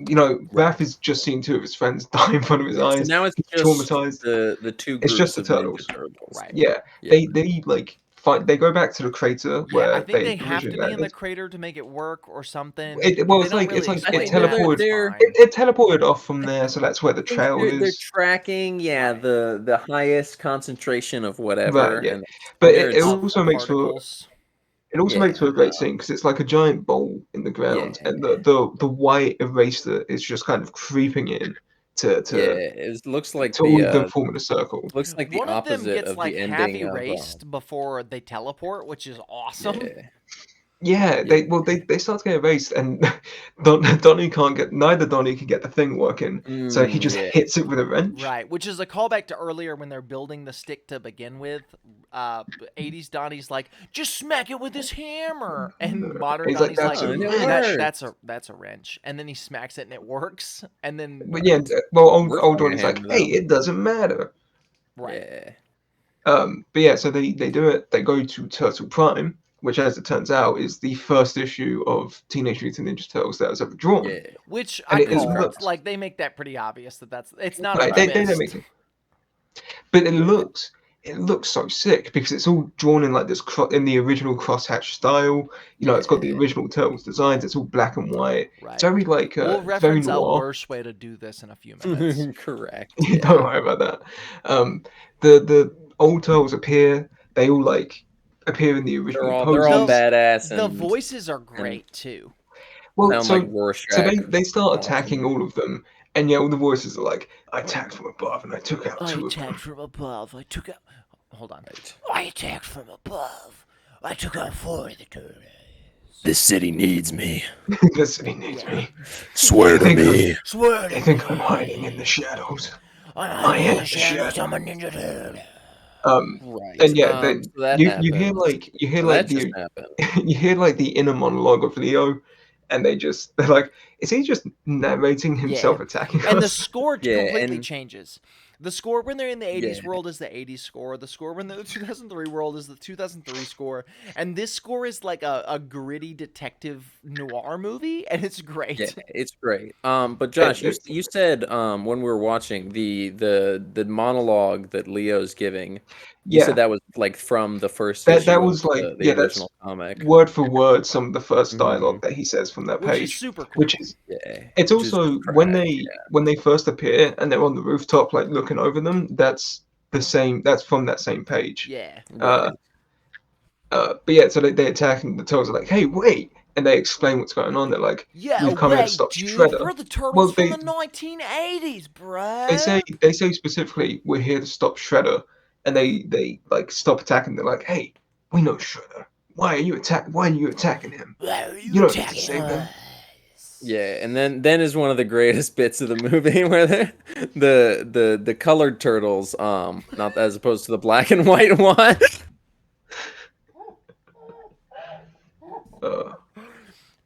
Speaker 1: You know, Raph has just seen two of his friends die in front of his
Speaker 2: So
Speaker 1: eyes.
Speaker 2: now it's
Speaker 1: He's
Speaker 2: just
Speaker 1: traumatized.
Speaker 2: the two
Speaker 1: It's
Speaker 2: groups
Speaker 1: just the
Speaker 2: of Ninja
Speaker 1: turtles.
Speaker 2: Turtles.
Speaker 3: Right.
Speaker 1: Yeah,
Speaker 2: Yeah.
Speaker 1: they like fight. They go back to the crater
Speaker 3: Yeah,
Speaker 1: where
Speaker 3: I think they have to
Speaker 1: originally
Speaker 3: be in the
Speaker 1: landed.
Speaker 3: crater to make it work or something.
Speaker 1: Well,
Speaker 3: They
Speaker 1: it's
Speaker 3: don't
Speaker 1: like
Speaker 3: really
Speaker 1: it
Speaker 3: explain
Speaker 2: it
Speaker 3: that,
Speaker 2: teleported-
Speaker 3: which is
Speaker 2: they're-
Speaker 3: fine.
Speaker 1: It teleported off from there, so that's where the
Speaker 2: I think
Speaker 1: trail
Speaker 2: they're
Speaker 1: is.
Speaker 2: tracking,
Speaker 3: Right.
Speaker 2: the highest concentration of whatever.
Speaker 1: Right, yeah.
Speaker 2: And
Speaker 1: But
Speaker 2: there
Speaker 1: it
Speaker 2: it's-
Speaker 1: also makes for
Speaker 3: particles.
Speaker 1: it also
Speaker 2: Yeah,
Speaker 1: makes for a great scene because it's like a giant bowl in the ground,
Speaker 2: Yeah.
Speaker 1: and the white eraser is just kind of creeping in to
Speaker 2: it looks like
Speaker 1: to all of
Speaker 2: the
Speaker 1: them forming a circle.
Speaker 2: looks like the
Speaker 3: One of them
Speaker 2: opposite
Speaker 3: gets
Speaker 2: of
Speaker 3: like
Speaker 2: the
Speaker 3: half
Speaker 2: ending of
Speaker 3: erased before they teleport, which is awesome.
Speaker 2: yeah.
Speaker 1: Yeah, they start to get erased, and Donnie can't get neither Donnie can get the thing working, so he just
Speaker 2: Yeah.
Speaker 1: hits it with a wrench.
Speaker 3: Right, which is a callback to earlier when they're building the stick to begin with. 80s Donnie's like, just smack it with his hammer, and modern
Speaker 1: He's like,
Speaker 3: Donnie's
Speaker 1: "That's
Speaker 3: like,
Speaker 1: a
Speaker 2: wrench."
Speaker 3: that's a wrench, and then he smacks it and it works, and then
Speaker 1: But yeah, well,
Speaker 2: We're
Speaker 1: old
Speaker 2: fine
Speaker 1: Donnie's like,
Speaker 2: hammer,
Speaker 1: hey,
Speaker 2: though.
Speaker 1: it doesn't matter.
Speaker 3: right,
Speaker 2: Yeah.
Speaker 1: But yeah, so they do it. They go to Turtle Prime, which, as it turns out, is the first issue of Teenage Mutant Ninja Turtles that was ever drawn.
Speaker 2: Yeah.
Speaker 3: which
Speaker 1: And
Speaker 3: I
Speaker 1: it
Speaker 3: call
Speaker 1: looks-
Speaker 3: like they make that pretty obvious that it's not
Speaker 1: Right,
Speaker 3: a
Speaker 1: they
Speaker 3: twist.
Speaker 1: make it. But it looks so sick because it's all drawn in like this in the original crosshatch style. You know, it's got the
Speaker 2: Yeah.
Speaker 1: original Turtles designs. It's all black and white.
Speaker 3: Right.
Speaker 1: It's very like
Speaker 3: We'll
Speaker 1: very
Speaker 3: reference a
Speaker 1: noir.
Speaker 3: worse way to do this in a few minutes.
Speaker 2: Correct.
Speaker 1: Don't worry about that. The old Turtles appear. They all like appear in the original
Speaker 2: They're all
Speaker 1: poses.
Speaker 2: badass and
Speaker 3: The voices are great too.
Speaker 1: Well,
Speaker 2: sound
Speaker 1: so
Speaker 2: like Rorschach.
Speaker 1: they start attacking all of them, And yeah, all the voices are like, I attacked from above and I took out
Speaker 3: I
Speaker 1: two of them.
Speaker 3: attacked from above. I took out. Hold on. I attacked from above. I took out 4 of the turtles.
Speaker 2: This city needs me.
Speaker 1: The city needs me.
Speaker 2: Swear
Speaker 1: to me.
Speaker 3: Swear
Speaker 1: They think I'm hiding in the shadows.
Speaker 3: I'm
Speaker 1: I am
Speaker 3: in
Speaker 1: the shadows.
Speaker 3: I'm a ninja turtle.
Speaker 2: Right.
Speaker 1: And yeah,
Speaker 2: so that
Speaker 1: you
Speaker 2: happens.
Speaker 1: hear like
Speaker 2: That just happened.
Speaker 1: you hear like the inner monologue of Leo, and they're like, is he just narrating himself attacking
Speaker 3: And the
Speaker 1: us?
Speaker 3: score
Speaker 2: Yeah,
Speaker 3: completely
Speaker 2: and-
Speaker 3: changes. The score when they're in the 80s
Speaker 2: Yeah.
Speaker 3: world is the 80s score. The score when they're in the 2003 world is the 2003 score. And this score is like a gritty detective noir movie, and it's great.
Speaker 2: Yeah, it's great. But Josh, you
Speaker 1: it's-
Speaker 2: you said when we were watching the monologue that Leo's giving, you
Speaker 1: Yeah,
Speaker 2: said that was like from the first
Speaker 1: that
Speaker 2: issue
Speaker 1: was
Speaker 2: of
Speaker 1: like
Speaker 2: the
Speaker 1: that's
Speaker 2: original comic.
Speaker 1: word for word some of the first
Speaker 2: Mhm.
Speaker 1: dialogue that he says from that
Speaker 3: Which is
Speaker 1: page,
Speaker 3: super cool.
Speaker 1: which is
Speaker 2: Yeah,
Speaker 1: it's
Speaker 2: which is
Speaker 1: also
Speaker 2: trash,
Speaker 1: when they first appear and they're on the rooftop like looking over them. That's from that same page.
Speaker 3: Yeah.
Speaker 2: right.
Speaker 1: But yeah, so they attack and the turtles are like, hey, wait, and they explain what's going on. They're like,
Speaker 3: Yeah,
Speaker 1: we've come here to
Speaker 3: wait,
Speaker 1: stop
Speaker 3: dude.
Speaker 1: Shredder.
Speaker 3: We're the turtles
Speaker 1: Well,
Speaker 3: from the 1980s, bro.
Speaker 1: they say specifically we're here to stop Shredder, and they like stop attacking. They're like, hey, we know Shredder. Why are you attacking him?
Speaker 3: Why are
Speaker 1: You don't need to save them.
Speaker 2: Yeah, and then is one of the greatest bits of the movie where the colored turtles, not as opposed to the black and white one.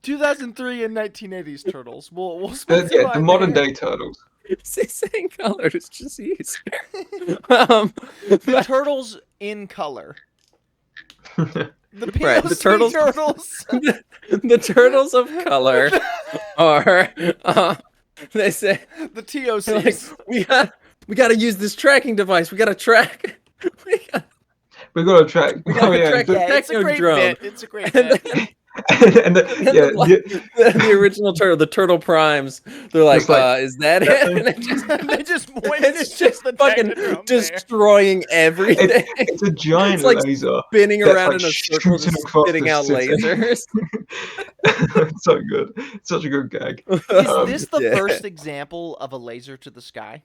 Speaker 3: 2003 and 1980s turtles. We'll
Speaker 1: The
Speaker 3: specify
Speaker 1: modern
Speaker 3: there.
Speaker 1: day turtles.
Speaker 2: Saying colored is just easier.
Speaker 3: The turtles in color. The POC
Speaker 2: Right, the turtles-
Speaker 3: turtles.
Speaker 2: The turtles of color are they say
Speaker 3: The
Speaker 2: they're like,
Speaker 3: TOCs.
Speaker 2: we got to use this tracking device. We got to track.
Speaker 1: We got to track.
Speaker 2: We gotta
Speaker 1: Oh, yeah,
Speaker 2: track
Speaker 1: the-
Speaker 3: Yeah, it's a great
Speaker 2: Technodrome.
Speaker 3: bit. It's a great
Speaker 2: And
Speaker 3: bit.
Speaker 1: and the,
Speaker 2: then
Speaker 1: yeah,
Speaker 2: the original turtle, the turtle primes, they're like,
Speaker 1: It's like,
Speaker 2: is that
Speaker 1: that
Speaker 2: it? And it just,
Speaker 3: They just point.
Speaker 2: it's just
Speaker 3: the
Speaker 2: fucking
Speaker 3: Technodrome there.
Speaker 2: destroying everything.
Speaker 1: it's a giant
Speaker 2: It's like
Speaker 1: laser.
Speaker 2: spinning
Speaker 1: that's,
Speaker 2: around
Speaker 1: like,
Speaker 2: in a circle,
Speaker 1: shooting
Speaker 2: just
Speaker 1: across
Speaker 2: spitting
Speaker 1: the
Speaker 2: out
Speaker 1: city.
Speaker 2: lasers.
Speaker 1: It's so good. It's such a good gag.
Speaker 3: Is this the
Speaker 2: Yeah.
Speaker 3: first example of a laser to the sky?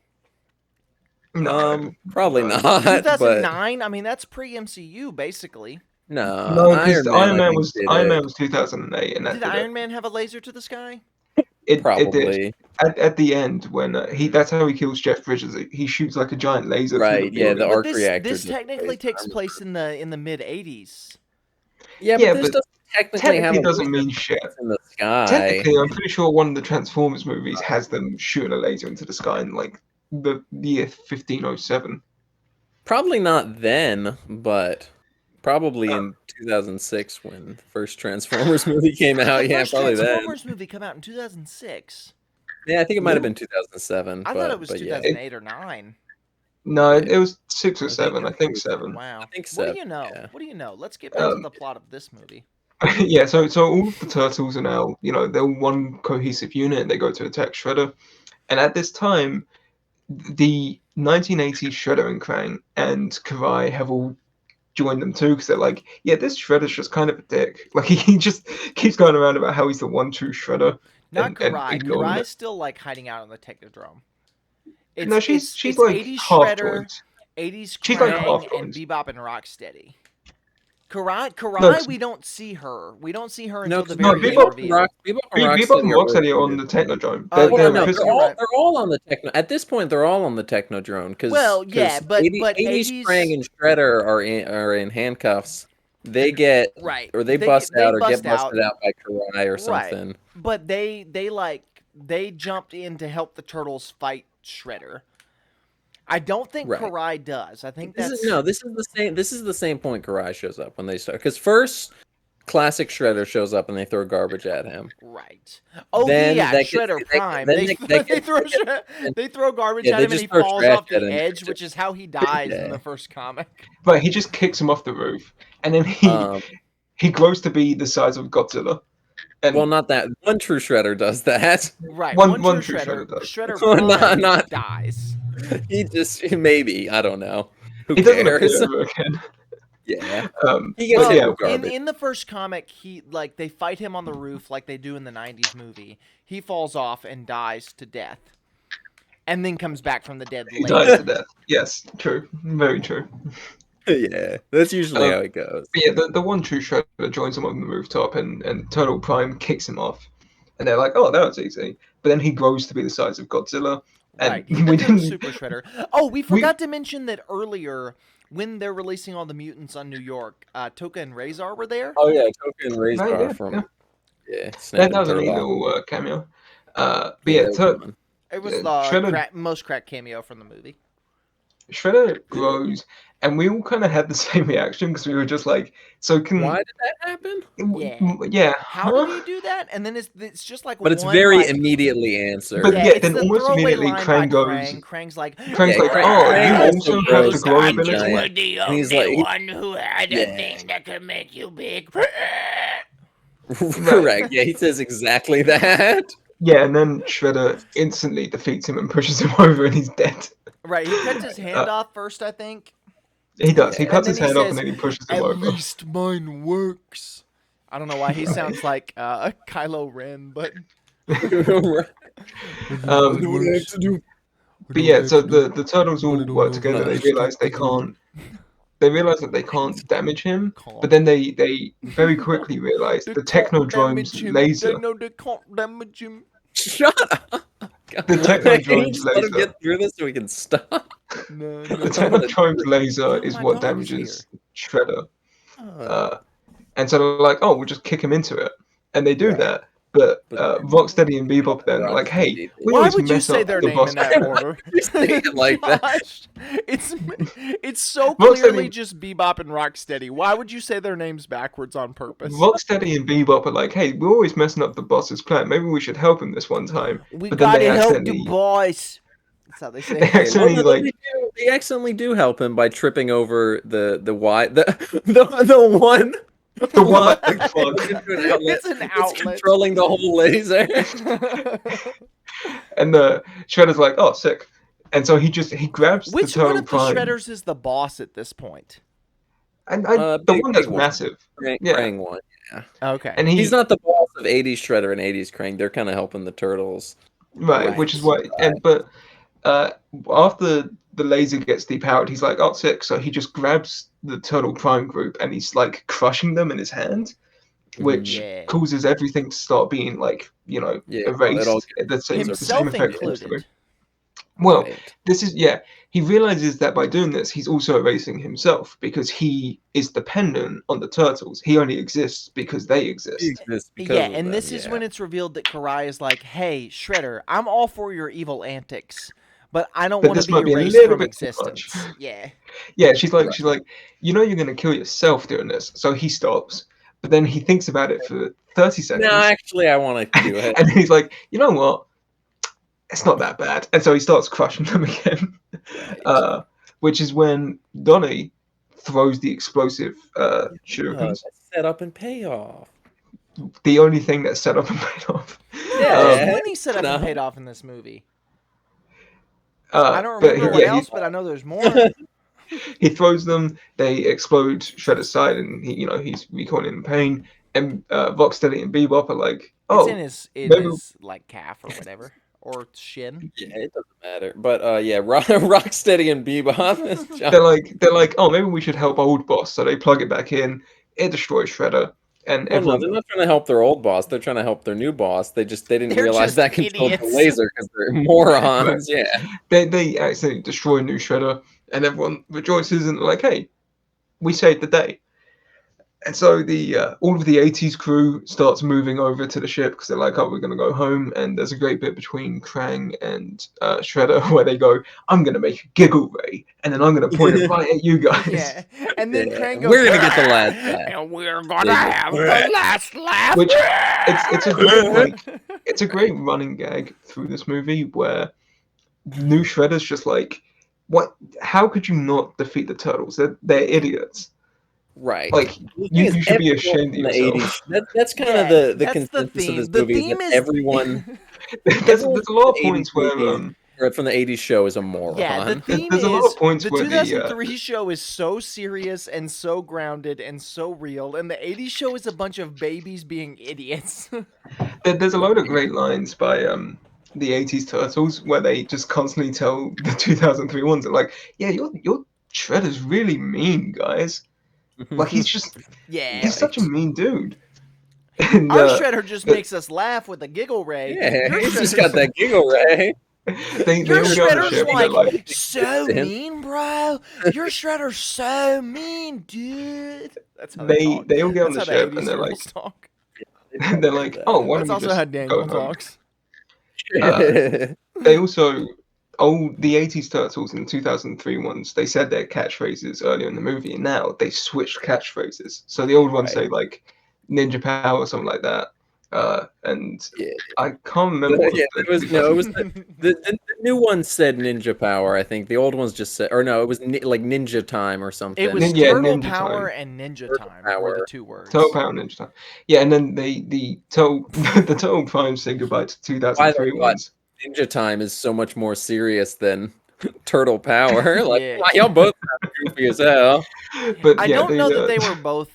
Speaker 1: No,
Speaker 2: Probably
Speaker 1: no.
Speaker 2: not. But
Speaker 3: 2009. I mean, that's pre-MCU basically.
Speaker 2: no,
Speaker 1: No, because
Speaker 2: Iron Man I think, did
Speaker 1: Iron
Speaker 2: it.
Speaker 1: Man was 2008, and that
Speaker 3: Did
Speaker 1: did
Speaker 3: Iron Man have a laser to the sky?
Speaker 1: it. It did.
Speaker 2: Probably.
Speaker 1: At the end, when that's how he kills Jeff Bridges. He shoots like a giant laser.
Speaker 2: Right,
Speaker 1: Through the
Speaker 2: yeah, the
Speaker 1: building.
Speaker 2: arc
Speaker 3: But
Speaker 2: reactor.
Speaker 3: this
Speaker 2: just
Speaker 3: technically
Speaker 2: plays
Speaker 3: takes
Speaker 2: armor.
Speaker 3: place in the mid 80s.
Speaker 2: Yeah,
Speaker 1: Yeah,
Speaker 2: but this
Speaker 1: but
Speaker 2: doesn't technically have
Speaker 1: technically
Speaker 2: a
Speaker 1: doesn't
Speaker 2: laser
Speaker 1: mean shit.
Speaker 2: in the sky.
Speaker 1: Technically, I'm pretty sure one of the Transformers movies has them shooting a laser into the sky in like the year 1507.
Speaker 2: Probably not then, but probably in 2006 when the first Transformers movie came out.
Speaker 3: The
Speaker 2: Yeah,
Speaker 3: first
Speaker 2: probably then.
Speaker 3: Transformers movie come out in 2006.
Speaker 2: Yeah, I think it might have been 2007.
Speaker 3: I thought it was
Speaker 2: but yeah.
Speaker 3: 2008 or 9.
Speaker 1: No,
Speaker 2: Yeah.
Speaker 1: it was 6 or
Speaker 2: I think
Speaker 1: 7. I
Speaker 2: it
Speaker 1: think
Speaker 2: was-
Speaker 1: 7.
Speaker 3: Wow.
Speaker 2: I think
Speaker 3: What
Speaker 2: so,
Speaker 3: do you know?
Speaker 2: yeah.
Speaker 3: What do you know? Let's get back to
Speaker 1: Um,
Speaker 3: the plot of this movie.
Speaker 1: Yeah, so all of the turtles are now, they're one cohesive unit and they go to attack Shredder. And at this time, the 1980s Shredder and Krang and Karai have all joined them too because they're like, yeah, this Shredder's just kind of a dick. Like he just keeps going around about how he's the one true Shredder.
Speaker 3: Not
Speaker 1: and
Speaker 3: Karai.
Speaker 1: ignoring
Speaker 3: Karai's
Speaker 1: it.
Speaker 3: still like hiding out on the Technodrome.
Speaker 1: No, she's
Speaker 3: it's
Speaker 1: like
Speaker 3: 80s
Speaker 1: half
Speaker 3: Shredder,
Speaker 1: joined.
Speaker 3: 80s
Speaker 1: She's like
Speaker 3: Krang,
Speaker 1: half
Speaker 3: and
Speaker 1: joined.
Speaker 3: Bebop and Rocksteady. Karai,
Speaker 1: No, 'cause-
Speaker 3: we don't see her. We don't see her
Speaker 2: No,
Speaker 3: until the
Speaker 2: 'cause
Speaker 3: very
Speaker 1: Bebop-
Speaker 3: end reveal.
Speaker 2: Bebop and
Speaker 1: Bebop and Rocksteady are
Speaker 2: both
Speaker 1: on the Technodrome.
Speaker 3: Oh,
Speaker 1: They're
Speaker 3: yeah,
Speaker 2: no,
Speaker 3: right,
Speaker 1: physical-
Speaker 3: you're right.
Speaker 2: they're all on the techno. At this point, they're all on the Technodrome. Cause,
Speaker 3: Well, yeah, but
Speaker 2: 80s
Speaker 3: 80s
Speaker 2: Krang and Shredder are in handcuffs. They get
Speaker 3: Right.
Speaker 2: or they bust out or
Speaker 3: bust
Speaker 2: get busted out by Karai or
Speaker 3: Right.
Speaker 2: something.
Speaker 3: But they jumped in to help the turtles fight Shredder. I don't think
Speaker 2: Right.
Speaker 3: Karai does. I think
Speaker 2: This
Speaker 3: that's
Speaker 2: is the same point Karai shows up when they start. Because first, classic Shredder shows up and they throw garbage at him.
Speaker 3: right. Oh
Speaker 2: Then
Speaker 3: yeah,
Speaker 2: that gets-
Speaker 3: Shredder
Speaker 2: that-
Speaker 3: Prime.
Speaker 2: then
Speaker 3: They,
Speaker 2: they-
Speaker 3: they throw they throw garbage
Speaker 2: Yeah,
Speaker 3: at
Speaker 2: they
Speaker 3: him and
Speaker 2: just
Speaker 3: he
Speaker 2: throw
Speaker 3: falls
Speaker 2: trash
Speaker 3: off
Speaker 2: at
Speaker 3: the
Speaker 2: him.
Speaker 3: edge, which is how he dies in
Speaker 2: Yeah.
Speaker 3: the first comic.
Speaker 1: But he just kicks him off the roof, and then he grows to be the size of Godzilla. And
Speaker 2: Well, not that one true Shredder does that.
Speaker 3: Right.
Speaker 1: One
Speaker 3: One
Speaker 1: true
Speaker 3: true
Speaker 1: Shredder does.
Speaker 3: Shredder
Speaker 2: Not-
Speaker 3: Prime
Speaker 2: not-
Speaker 3: dies.
Speaker 2: He just maybe I don't know. Who
Speaker 1: he doesn't appear
Speaker 2: cares?
Speaker 1: ever again.
Speaker 2: Yeah,
Speaker 1: He
Speaker 2: He gets
Speaker 1: well,
Speaker 2: hit
Speaker 1: yeah,
Speaker 2: with garbage.
Speaker 3: In the first comic, they fight him on the roof like they do in the '90s movie. He falls off and dies to death. and then comes back from the dead
Speaker 1: He
Speaker 3: later.
Speaker 1: dies to death. Yes, true. Very true.
Speaker 2: Yeah, that's usually how it goes.
Speaker 1: But yeah, the one true Shredder joins him on the rooftop, and Turtle Prime kicks him off, and they're like, "Oh, that was easy." But then he grows to be the size of Godzilla, and
Speaker 3: Right, he
Speaker 1: we
Speaker 3: becomes
Speaker 1: didn't.
Speaker 3: Super Shredder. Oh, we forgot to mention that earlier when they're releasing all the mutants on New York, Toka and Razor were there.
Speaker 2: Oh yeah, Toka and Razor
Speaker 1: Right, yeah,
Speaker 2: from
Speaker 1: yeah.
Speaker 2: Snap
Speaker 1: That was a
Speaker 2: and
Speaker 1: neat
Speaker 2: Turtle.
Speaker 1: little cameo. But
Speaker 2: Yeah,
Speaker 1: yeah,
Speaker 2: that was fun.
Speaker 3: It was
Speaker 1: Shredder-
Speaker 3: the most crack cameo from the movie.
Speaker 1: Shredder grows, and we all kind of had the same reaction because we were just like, "So can
Speaker 2: Why did that happen?
Speaker 1: yeah,
Speaker 3: How
Speaker 1: huh?"
Speaker 3: do you do that? And then it's just like
Speaker 2: But it's
Speaker 3: one,
Speaker 2: very
Speaker 3: like,
Speaker 2: immediately answered.
Speaker 1: But
Speaker 3: yeah,
Speaker 1: yeah,
Speaker 3: it's
Speaker 1: then
Speaker 3: the
Speaker 1: almost
Speaker 3: throwaway
Speaker 1: immediately
Speaker 3: line
Speaker 1: Krang
Speaker 3: by
Speaker 1: goes.
Speaker 3: Krang. Krang's like,
Speaker 1: Krang's
Speaker 2: Yeah,
Speaker 1: like,
Speaker 2: Krang-
Speaker 1: "Oh,
Speaker 2: Krang
Speaker 1: you
Speaker 2: also
Speaker 1: also
Speaker 2: grows
Speaker 1: have the grow
Speaker 2: like a
Speaker 1: ability."
Speaker 2: giant.
Speaker 3: the
Speaker 2: And he's like,
Speaker 3: one who had
Speaker 2: Yeah.
Speaker 3: thing that could make you big.
Speaker 2: correct. Yeah, he says exactly that.
Speaker 1: Yeah, and then Shredder instantly defeats him and pushes him over, and he's dead.
Speaker 3: Right, he cuts his hand off first, I think.
Speaker 1: He does. He
Speaker 2: Yeah.
Speaker 1: cuts
Speaker 3: And
Speaker 1: his
Speaker 3: then he
Speaker 1: hand off,
Speaker 3: says,
Speaker 1: and then he pushes him
Speaker 3: At
Speaker 1: over.
Speaker 3: least mine works. I don't know why he sounds like Kylo Ren, but
Speaker 1: But yeah, so the turtles all work together. They realize they can't. They realize that they can't damage him, but then they very quickly realize the Technodrome's laser.
Speaker 3: They know they can't damage him.
Speaker 2: Shut up.
Speaker 1: The Technodrome's
Speaker 2: Can you just let him
Speaker 1: laser.
Speaker 2: get through this so we can stop?
Speaker 3: No,
Speaker 1: The Technodrome's laser is
Speaker 3: my
Speaker 1: what
Speaker 3: dog is
Speaker 1: damages Shredder.
Speaker 2: Uh,
Speaker 1: And so they're like, "Oh, we'll just kick him into it," and they do
Speaker 2: Right.
Speaker 1: that. But
Speaker 2: But-
Speaker 1: Rocksteady and Bebop then are like, "Hey,
Speaker 2: Rocksteady.
Speaker 1: we
Speaker 3: Why
Speaker 1: always
Speaker 3: would you
Speaker 1: mess
Speaker 3: say
Speaker 1: up
Speaker 3: their
Speaker 1: the
Speaker 3: name
Speaker 1: boss."
Speaker 3: in that order?
Speaker 2: You say it like that.
Speaker 3: Gosh, it's so
Speaker 1: Rocksteady-
Speaker 3: clearly just Bebop and Rocksteady. Why would you say their names backwards on purpose?
Speaker 1: Rocksteady and Bebop are like, "Hey, we're always messing up the boss's plan. Maybe we should help him this one time."
Speaker 3: We
Speaker 1: But then
Speaker 3: gotta
Speaker 1: they
Speaker 3: help the
Speaker 1: accidentally-
Speaker 3: boys. That's how they say
Speaker 1: They
Speaker 3: it.
Speaker 1: accidentally
Speaker 2: Well, no,
Speaker 1: like
Speaker 2: they accidentally do help him by tripping over the one.
Speaker 1: the one
Speaker 2: It's
Speaker 1: like plug.
Speaker 3: It's an
Speaker 2: It's
Speaker 3: outlet.
Speaker 2: controlling the whole laser.
Speaker 1: And the Shredder's like, "Oh, sick." And so he grabs
Speaker 3: Which
Speaker 1: the
Speaker 3: one
Speaker 1: Turtle
Speaker 3: of the
Speaker 1: Prime.
Speaker 3: Shredders is the boss at this point?
Speaker 1: And the
Speaker 2: Big-
Speaker 1: one that's
Speaker 2: big one.
Speaker 1: massive.
Speaker 2: Krang,
Speaker 1: Yeah.
Speaker 2: Krang one.
Speaker 3: Okay.
Speaker 1: And
Speaker 2: He's not the boss of 80s Shredder and 80s Krang. They're kind of helping the turtles.
Speaker 1: Right, which is why. But after the laser gets depowered, he's like, "Oh, sick." So he just grabs the Turtle Prime group and he's like crushing them in his hand, which
Speaker 3: Yeah.
Speaker 1: causes everything to start being like,
Speaker 2: Yeah,
Speaker 1: erased.
Speaker 2: it all
Speaker 1: The same
Speaker 3: Himself
Speaker 1: effect
Speaker 3: included.
Speaker 1: instantly. Well,
Speaker 2: Right.
Speaker 1: this is he realizes that by doing this he's also erasing himself because he is dependent on the turtles. He only exists because they exist.
Speaker 2: He exists because
Speaker 3: Yeah,
Speaker 2: of
Speaker 3: and
Speaker 2: them,
Speaker 3: this is
Speaker 2: yeah.
Speaker 3: when it's revealed that Karai is like, "Hey, Shredder, I'm all for your evil antics, but I don't
Speaker 1: But
Speaker 3: want
Speaker 1: this
Speaker 3: to
Speaker 1: might
Speaker 3: be
Speaker 1: be a
Speaker 3: erased
Speaker 1: little
Speaker 3: from
Speaker 1: bit too
Speaker 3: existence."
Speaker 1: much.
Speaker 3: Yeah.
Speaker 1: Yeah, she's like
Speaker 2: Right.
Speaker 1: you're gonna kill yourself doing this. So he stops, but then he thinks about it for 30 seconds.
Speaker 2: No, actually, I want to do it.
Speaker 1: And he's like, "You know what? It's not that bad." And so he starts crushing them again.
Speaker 2: Right.
Speaker 1: Which is when Donnie throws the explosive shurikens.
Speaker 2: Set up and payoff.
Speaker 1: The only thing that's set up and paid off.
Speaker 3: Yeah,
Speaker 2: Um,
Speaker 3: there's plenty set up and
Speaker 2: no.
Speaker 3: paid off in this movie. I don't
Speaker 1: but
Speaker 3: remember what else, but I know there's more.
Speaker 1: he throws them. They explode Shredder's side, and he's recoiling in pain. And Rocksteady and Bebop are like, "Oh,
Speaker 3: It's in
Speaker 1: maybe-
Speaker 3: his like calf or whatever, or shin.
Speaker 2: Yeah, it doesn't matter. But yeah, Rocksteady and Bebop.
Speaker 1: they're like, oh, maybe we should help old boss." So they plug it back in. It destroys Shredder, and
Speaker 2: Well, no,
Speaker 1: everyone.
Speaker 2: they're not trying to help their old boss. They're trying to help their new boss. They didn't
Speaker 3: They're
Speaker 2: realize
Speaker 3: just
Speaker 2: that controlled the
Speaker 3: idiots.
Speaker 2: laser because they're morons. Yeah.
Speaker 1: They accidentally destroy New Shredder, and everyone rejoices and they're like, "Hey, we saved the day." And so the all of the 80s crew starts moving over to the ship because they're like, "Oh, we're gonna go home." And there's a great bit between Krang and Shredder where they go, "I'm gonna make you giggle, Ray, and then I'm gonna point it right at you guys."
Speaker 3: Yeah, and then
Speaker 2: Yeah,
Speaker 3: Krang goes,
Speaker 2: we're gonna get the last laugh.
Speaker 3: and we're gonna have the last laugh.
Speaker 1: Which it's a great it's a great running gag through this movie where New Shredder's just like, "What? How could you not defeat the turtles? They're idiots."
Speaker 2: Right.
Speaker 1: Like,
Speaker 2: The thing
Speaker 1: you
Speaker 2: is,
Speaker 1: should be
Speaker 2: everyone
Speaker 1: ashamed of
Speaker 2: from the
Speaker 1: yourself.
Speaker 2: 80s. That's kind
Speaker 3: Yeah,
Speaker 2: of the
Speaker 3: that's the
Speaker 2: consensus of
Speaker 3: theme.
Speaker 2: this
Speaker 3: The
Speaker 2: movie. Is
Speaker 3: theme
Speaker 2: that
Speaker 3: is
Speaker 2: everyone
Speaker 1: There's a lot of points where
Speaker 2: or from the 80s show is a moron.
Speaker 3: Yeah, the theme
Speaker 1: There's a lot
Speaker 3: is
Speaker 1: of points
Speaker 3: the
Speaker 1: where
Speaker 3: 2003 show is so serious and so grounded and so real, and the 80s show is a bunch of babies being idiots.
Speaker 1: there's a load of great lines by the 80s Turtles, where they just constantly tell the 2003 ones, they're like, yeah, your Shredder's really mean, guys. Like, he's
Speaker 3: Yeah.
Speaker 1: such a mean dude. And,
Speaker 3: Our Shredder just
Speaker 1: but-
Speaker 3: makes us laugh with a giggle ray.
Speaker 2: Yeah,
Speaker 3: Your
Speaker 2: he's just
Speaker 3: Shredder's-
Speaker 2: got that giggle ray.
Speaker 1: they
Speaker 3: Your
Speaker 1: all get on the
Speaker 3: Shredder's
Speaker 1: ship and they're
Speaker 3: like,
Speaker 1: like,
Speaker 3: so
Speaker 2: Him.
Speaker 3: mean, bro. Your Shredder's so mean, dude. That's how they talk.
Speaker 1: they all get on
Speaker 3: That's
Speaker 1: the
Speaker 3: how
Speaker 1: ship
Speaker 3: the 80s
Speaker 1: and they're like,
Speaker 3: turtles talk.
Speaker 1: they're like, oh, why
Speaker 3: That's
Speaker 1: don't we
Speaker 3: also how
Speaker 1: just
Speaker 3: Daniel
Speaker 1: go home?
Speaker 3: talks.
Speaker 1: They also, the 80s Turtles and the 2003 ones, they said their catchphrases earlier in the movie, and now they switched catchphrases. So the old ones
Speaker 2: Right.
Speaker 1: say like Ninja Power or something like that. And
Speaker 2: Yeah.
Speaker 1: I can't remember. What
Speaker 2: Yeah,
Speaker 1: the
Speaker 2: it was the new one said Ninja Power. I think the old ones just said, or no, it was like Ninja Time or something.
Speaker 3: It was
Speaker 1: Yeah,
Speaker 3: Turtle
Speaker 1: Ninja
Speaker 3: Power
Speaker 1: Time.
Speaker 3: and Ninja
Speaker 2: Turtle
Speaker 3: Time were the
Speaker 2: Power.
Speaker 3: two words.
Speaker 1: Turtle Power and Ninja Time. Yeah, and then the Turtle Prime say goodbye to 2003
Speaker 2: God.
Speaker 1: ones.
Speaker 2: Ninja Time is so much more serious than Turtle Power. Like,
Speaker 3: Yeah.
Speaker 2: y'all both sound goofy as hell.
Speaker 1: But
Speaker 3: I
Speaker 1: yeah,
Speaker 3: don't know that
Speaker 1: the-
Speaker 3: they were both.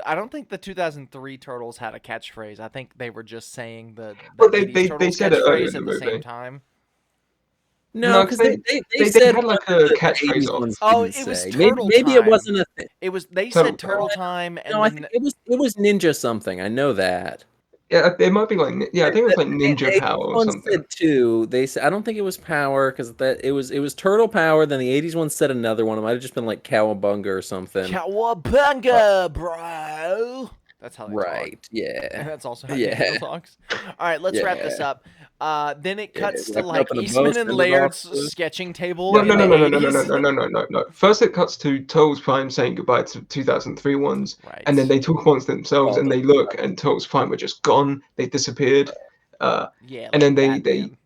Speaker 3: I don't think the 2003 Turtles had a catchphrase. I think they were just saying the
Speaker 1: Well,
Speaker 3: 80s
Speaker 1: they
Speaker 3: Turtles
Speaker 1: said it earlier
Speaker 3: catchphrase
Speaker 1: in
Speaker 3: at
Speaker 1: the
Speaker 3: the same
Speaker 1: movie.
Speaker 3: time.
Speaker 2: No,
Speaker 1: No,
Speaker 2: because
Speaker 1: 'cause
Speaker 2: they
Speaker 1: they
Speaker 2: said
Speaker 1: had, like,
Speaker 2: one
Speaker 1: a
Speaker 2: that the
Speaker 1: catchphrase
Speaker 2: 80s
Speaker 1: off.
Speaker 2: ones
Speaker 3: Oh,
Speaker 2: didn't
Speaker 3: it was
Speaker 2: say.
Speaker 3: Turtle
Speaker 2: Maybe
Speaker 3: Time.
Speaker 2: it wasn't a thing.
Speaker 3: It was. They
Speaker 1: Turtle
Speaker 3: said Turtle Time, and
Speaker 2: No, I
Speaker 3: then
Speaker 2: think it was Ninja something. I know that.
Speaker 1: Yeah, it might be like I think it was like Ninja
Speaker 2: The
Speaker 1: Power
Speaker 2: 80s
Speaker 1: or
Speaker 2: one
Speaker 1: something.
Speaker 2: said two. They said I don't think it was Power because that it was Turtle Power. Then the 80s one said another one. It might have just been like Cowabunga or something.
Speaker 3: Cowabunga, bro. That's how they talk.
Speaker 2: Right?
Speaker 3: And
Speaker 2: Yeah.
Speaker 3: that's also how
Speaker 2: Yeah.
Speaker 3: Daniel talks. All right, let's wrap this
Speaker 2: Yeah.
Speaker 3: up. Then it
Speaker 2: Yeah,
Speaker 3: cuts to
Speaker 2: wrap it
Speaker 3: like
Speaker 2: up in a bow,
Speaker 3: Eastman and
Speaker 2: send it
Speaker 3: Laird's
Speaker 2: off to-
Speaker 3: sketching table
Speaker 1: No,
Speaker 3: in
Speaker 1: no, no,
Speaker 3: the
Speaker 1: no, no, no, no,
Speaker 3: 80s.
Speaker 1: no, no, no, no, no. First, it cuts to Turtles Prime saying goodbye to 2003 ones,
Speaker 3: Right.
Speaker 1: and then they talk amongst themselves,
Speaker 2: Oh,
Speaker 1: and they look, and Turtles Prime were just gone. They disappeared.
Speaker 3: Yeah,
Speaker 1: and then
Speaker 3: like
Speaker 1: they
Speaker 3: Batman.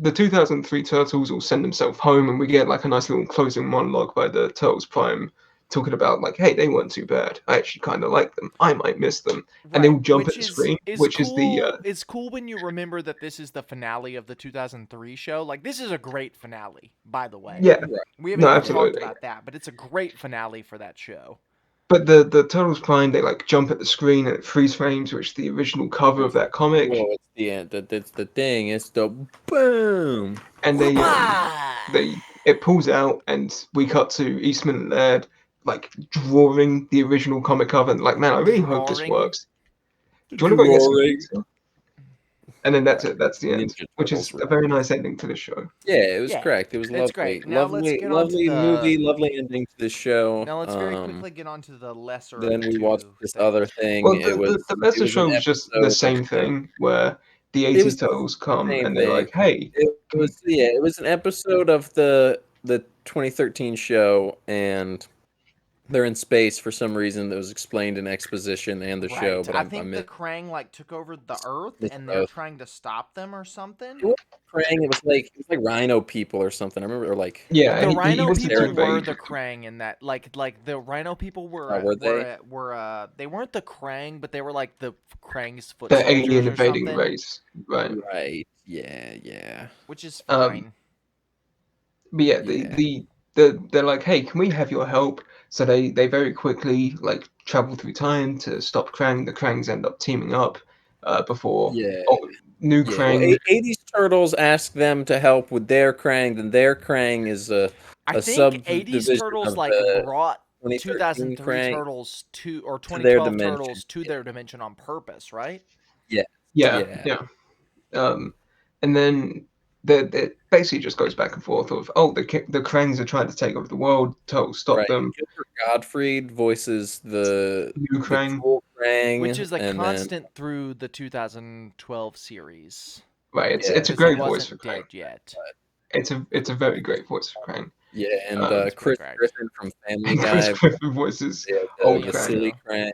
Speaker 1: the 2003 Turtles all send themselves home, and we get like a nice little closing monologue by the Turtles Prime talking about like, hey, they weren't too bad. I actually kind of like them. I might miss them. And they all jump at the screen, which is the
Speaker 3: It's cool when you remember that this is the finale of the 2003 show. Like, this is a great finale, by the way.
Speaker 1: yeah.
Speaker 3: We haven't
Speaker 1: No,
Speaker 3: even
Speaker 1: absolutely.
Speaker 3: talked about that, but it's a great finale for that show.
Speaker 1: But the Turtles Prime, they like jump at the screen and it freeze frames, which is the original cover of that comic,
Speaker 2: Well, it's the end. That's the thing. It's the boom.
Speaker 1: and it pulls out, and we cut to Eastman and Laird like drawing the original comic cover, and like, man, I really hope this
Speaker 3: Drawing?
Speaker 1: works. Do you want to go get some
Speaker 2: Drawing.
Speaker 1: pizza? And then that's it. That's the end,
Speaker 2: Ninja
Speaker 1: which is
Speaker 2: Turtles
Speaker 1: a very nice ending to the show.
Speaker 2: Yeah, it was
Speaker 3: Yeah,
Speaker 2: correct. It was lovely.
Speaker 3: it's great. Now let's
Speaker 2: lovely,
Speaker 3: get on to
Speaker 2: lovely
Speaker 3: the-
Speaker 2: movie, lovely ending to the show.
Speaker 3: Now let's very quickly get on to the lesser. of
Speaker 2: Then
Speaker 3: the
Speaker 2: we
Speaker 3: two
Speaker 2: watched this
Speaker 3: things.
Speaker 2: other thing.
Speaker 1: Well,
Speaker 2: it was
Speaker 1: the rest
Speaker 2: it
Speaker 1: of the show
Speaker 2: an
Speaker 1: was just the
Speaker 2: episode
Speaker 1: same
Speaker 2: of-
Speaker 1: thing, where the
Speaker 2: It
Speaker 1: 80s
Speaker 2: was the
Speaker 1: Turtles come
Speaker 2: same
Speaker 1: and they're
Speaker 2: thing.
Speaker 1: like, hey,
Speaker 2: It was it was an episode of the 2013 show, and they're in space for some reason that was explained in exposition and the show.
Speaker 3: Right.
Speaker 2: But
Speaker 3: I
Speaker 2: I'm
Speaker 3: think the
Speaker 2: missing
Speaker 3: Krang like took over the Earth,
Speaker 2: Missed
Speaker 3: and they're
Speaker 2: both.
Speaker 3: trying to stop them or something.
Speaker 2: It Krang. It was like Rhino people or something. I remember, or like
Speaker 1: yeah,
Speaker 3: The
Speaker 1: he
Speaker 3: Rhino
Speaker 1: wants to
Speaker 3: people
Speaker 1: invade.
Speaker 3: were the Krang in that, like the Rhino people were
Speaker 2: Oh, were they?
Speaker 3: they weren't the Krang, but they were like the Krang's foot
Speaker 1: the
Speaker 3: soldiers
Speaker 1: alien
Speaker 3: or
Speaker 1: invading
Speaker 3: something,
Speaker 1: race, right?
Speaker 2: right. Yeah.
Speaker 3: which is
Speaker 1: Um,
Speaker 3: fine.
Speaker 1: But yeah,
Speaker 2: Yeah.
Speaker 1: they're like, hey, can we have your help? So they very quickly like travel through time to stop Krang. The Krangs end up teaming up before
Speaker 2: Yeah.
Speaker 1: new
Speaker 2: Yeah,
Speaker 1: Krang.
Speaker 2: well, 80s Turtles ask them to help with their Krang, then their Krang is a
Speaker 3: I think
Speaker 2: subdivision
Speaker 3: 80s Turtles
Speaker 2: of
Speaker 3: like
Speaker 2: the
Speaker 3: brought
Speaker 2: 2013
Speaker 3: 2003
Speaker 2: Krang
Speaker 3: Turtles to or
Speaker 2: to their
Speaker 3: 2012
Speaker 2: dimension.
Speaker 3: Turtles to their dimension on purpose, right?
Speaker 1: Yeah. And then it basically just goes back and forth of, oh, the Krangs are trying to take over the world. Turtles stop
Speaker 2: Right.
Speaker 1: them.
Speaker 2: Gilbert Gottfried voices the
Speaker 1: New Krang.
Speaker 2: cool Krang,
Speaker 3: Which is a
Speaker 2: and
Speaker 3: constant through the 2012 series.
Speaker 1: Right. It's
Speaker 2: Yeah.
Speaker 1: a
Speaker 3: 'Cause he
Speaker 1: great voice for
Speaker 3: wasn't
Speaker 1: Krang.
Speaker 3: dead yet.
Speaker 1: It's a very great voice for Krang.
Speaker 2: yeah, and
Speaker 1: it's
Speaker 2: Chris
Speaker 3: correct.
Speaker 2: Griffin from Family
Speaker 1: And Chris
Speaker 2: Guy,
Speaker 1: Griffin voices
Speaker 2: yeah,
Speaker 1: old
Speaker 2: the
Speaker 1: Krang.
Speaker 2: silly Krang.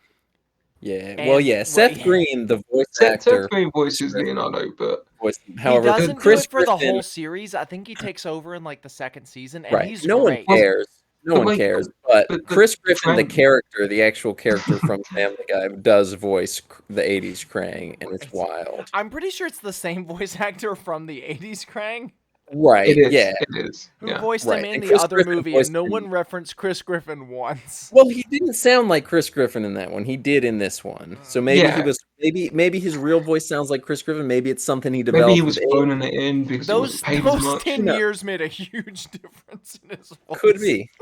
Speaker 2: Yeah,
Speaker 3: And-
Speaker 2: well, yeah, Seth
Speaker 3: yeah.
Speaker 2: Green, the voice
Speaker 1: Seth
Speaker 2: actor,
Speaker 1: Green voices Leonardo, but
Speaker 2: voice,
Speaker 3: He
Speaker 2: however,
Speaker 3: doesn't
Speaker 2: Chris
Speaker 3: do it for the
Speaker 2: Griffin,
Speaker 3: whole series. I think he takes over in like the second season, and
Speaker 2: right?
Speaker 3: he's
Speaker 2: No
Speaker 3: great.
Speaker 2: one cares. No
Speaker 1: But,
Speaker 2: one
Speaker 1: like,
Speaker 2: cares. But
Speaker 1: but
Speaker 2: Chris Griffin, the
Speaker 1: Krang-
Speaker 2: character, the actual character from Family Guy, does voice the '80s Krang, and it's wild.
Speaker 3: I'm pretty sure it's the same voice actor from the 80s Krang
Speaker 2: Right?
Speaker 1: it is.
Speaker 2: Yeah.
Speaker 1: It is.
Speaker 3: who
Speaker 1: Yeah.
Speaker 3: voiced
Speaker 2: Right,
Speaker 3: him in
Speaker 2: and
Speaker 3: the
Speaker 2: Chris
Speaker 3: other
Speaker 2: Griffin
Speaker 3: movie,
Speaker 2: voiced
Speaker 3: and no
Speaker 2: him.
Speaker 3: one referenced Chris Griffin once.
Speaker 2: Well, he didn't sound like Chris Griffin in that one. He did in this one, so maybe
Speaker 1: Yeah.
Speaker 2: he was Maybe his real voice sounds like Chris Griffin. Maybe it's something he developed.
Speaker 1: Maybe he was
Speaker 2: with age.
Speaker 1: phoning it in because he
Speaker 3: Those
Speaker 1: wasn't paid as
Speaker 3: those
Speaker 1: much.
Speaker 3: 10
Speaker 2: No.
Speaker 3: years made a huge difference in his voice.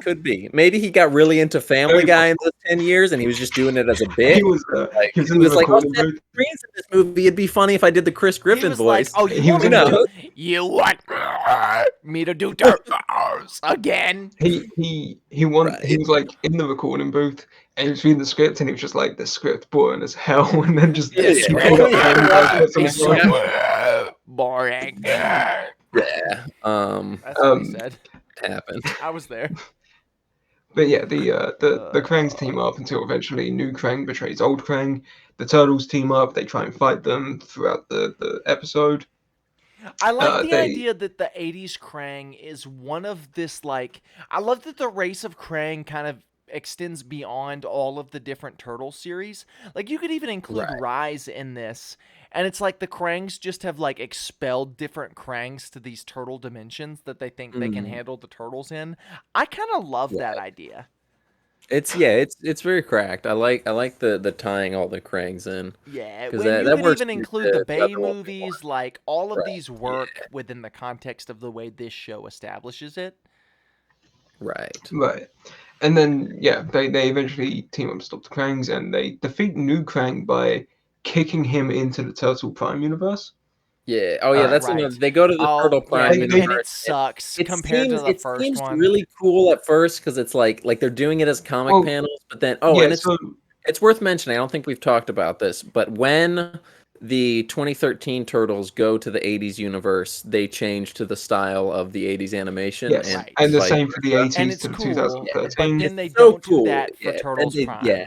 Speaker 2: Could be. Maybe he got really into Family
Speaker 1: Very
Speaker 2: Guy in those 10 years, and he was just doing it as a bit.
Speaker 1: He was
Speaker 2: Like,
Speaker 1: he was
Speaker 2: he
Speaker 1: in the
Speaker 2: was like, "Oh,
Speaker 1: recording
Speaker 2: Seth
Speaker 1: booth.
Speaker 2: Green's in this movie. It'd be funny if I did the Chris
Speaker 3: He
Speaker 2: Griffin
Speaker 3: was like,
Speaker 2: voice."
Speaker 3: "Oh, you
Speaker 1: He
Speaker 3: want
Speaker 1: was
Speaker 3: me
Speaker 1: in
Speaker 3: to
Speaker 1: the-
Speaker 3: do? You want me to do turtles again?"
Speaker 1: He
Speaker 2: Right.
Speaker 1: was like in the recording booth and he was reading the script and he was just like the script boring as hell and then just
Speaker 2: Yeah,
Speaker 1: he
Speaker 2: yeah.
Speaker 1: pulled up
Speaker 2: Yeah.
Speaker 1: Family Guy, put some
Speaker 3: It's
Speaker 1: songs
Speaker 3: so
Speaker 1: on.
Speaker 3: boring.
Speaker 2: Yeah.
Speaker 3: That's what he said.
Speaker 2: Happened.
Speaker 3: I was there.
Speaker 1: But yeah, the Krangs team up until eventually new Krang betrays old Krang. The Turtles team up. They try and fight them throughout the episode.
Speaker 3: I like the
Speaker 1: they-
Speaker 3: idea that the 80s Krang is one of this, like, I love that the race of Krang kind of extends beyond all of the different Turtle series. Like, you could even include
Speaker 2: Right.
Speaker 3: Rise in this, and it's like the Krangs just have, like, expelled different Krangs to these turtle dimensions that they think they can
Speaker 2: Mhm.
Speaker 3: handle the turtles in. I kind of love that idea.
Speaker 2: It's very cracked. I like the tying all the Krangs in.
Speaker 3: Yeah,
Speaker 2: 'Cause
Speaker 3: when you
Speaker 2: that
Speaker 3: could
Speaker 2: works
Speaker 3: even
Speaker 2: pretty
Speaker 3: include the
Speaker 2: good.
Speaker 3: Bay
Speaker 2: Nothing won't be
Speaker 3: movies, like, all of
Speaker 2: Right,
Speaker 3: these work within the context of the way this show establishes it.
Speaker 2: Right.
Speaker 1: Right. And then yeah, they eventually team up to stop the Krangs and they defeat new Krang by kicking him into the Turtle Prime universe.
Speaker 2: Yeah. Oh yeah, that's
Speaker 3: Right.
Speaker 2: another. They go to the Turtle Prime
Speaker 1: yeah,
Speaker 3: and
Speaker 2: universe.
Speaker 3: it sucks
Speaker 2: It
Speaker 3: compared to the first
Speaker 2: seems
Speaker 3: one.
Speaker 2: really cool at first because it's like they're doing it as comic
Speaker 1: Well,
Speaker 2: panels, but then
Speaker 1: yeah,
Speaker 2: and
Speaker 1: so
Speaker 2: it's worth mentioning. I don't think we've talked about this, but when the 2013 Turtles go to the 80s universe, they change to the style of the 80s animation.
Speaker 1: yes,
Speaker 2: And,
Speaker 3: Right.
Speaker 1: and the
Speaker 2: vice
Speaker 1: same for the
Speaker 2: versa.
Speaker 1: 80s
Speaker 3: And
Speaker 1: to
Speaker 3: it's
Speaker 1: the
Speaker 3: cool, but
Speaker 1: 2013.
Speaker 3: then they
Speaker 2: So
Speaker 3: don't
Speaker 2: cool,
Speaker 3: do that for
Speaker 2: yeah,
Speaker 3: Turtles
Speaker 2: and
Speaker 3: Prime.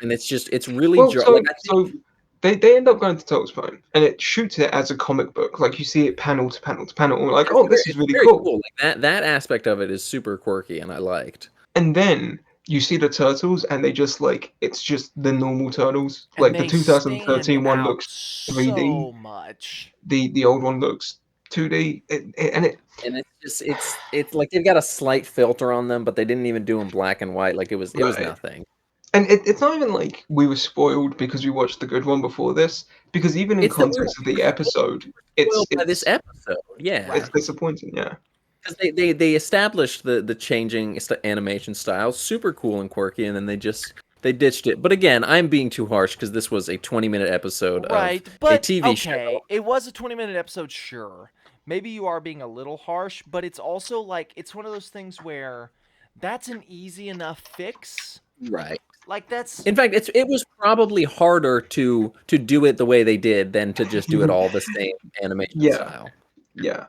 Speaker 2: and it's really
Speaker 1: Well, so,
Speaker 2: like I think,
Speaker 1: so they end up going to Turtles Prime, and it shoots it as a comic book. Like you see it panel to panel to panel. And we're like,
Speaker 2: it's
Speaker 1: oh, this
Speaker 2: very-
Speaker 1: is
Speaker 2: it's
Speaker 1: really
Speaker 2: very
Speaker 1: cool.
Speaker 2: Like that aspect of it is super quirky, and I liked.
Speaker 1: And then you see the turtles, and they just like it's just the normal turtles.
Speaker 3: And
Speaker 1: Like the
Speaker 3: they
Speaker 1: 2013
Speaker 3: stand
Speaker 1: one
Speaker 3: out
Speaker 1: looks 3D.
Speaker 3: so much.
Speaker 1: The old one looks 2D, and it
Speaker 2: And it's like they've got a slight filter on them, but they didn't even do them black and white. Like it was
Speaker 1: Right.
Speaker 2: nothing.
Speaker 1: and it's not even like we were spoiled because we watched the good one before this. Because even in
Speaker 2: It's that we
Speaker 1: context of the
Speaker 2: were
Speaker 1: episode, it's
Speaker 2: by this episode, yeah.
Speaker 3: Right.
Speaker 1: it's disappointing. Yeah.
Speaker 2: Because they established the changing animation style, super cool and quirky, and then they ditched it. But again, I'm being too harsh because this was a 20-minute episode
Speaker 3: Right,
Speaker 2: of
Speaker 3: but
Speaker 2: a TV show.
Speaker 3: okay, it was a 20-minute episode, sure. Maybe you are being a little harsh, but it's also like it's one of those things where that's an easy enough fix.
Speaker 2: Right.
Speaker 3: Like that's
Speaker 2: In fact, it was probably harder to do it the way they did than to just do it all the same animation
Speaker 1: Yeah.
Speaker 2: style.
Speaker 1: Yeah.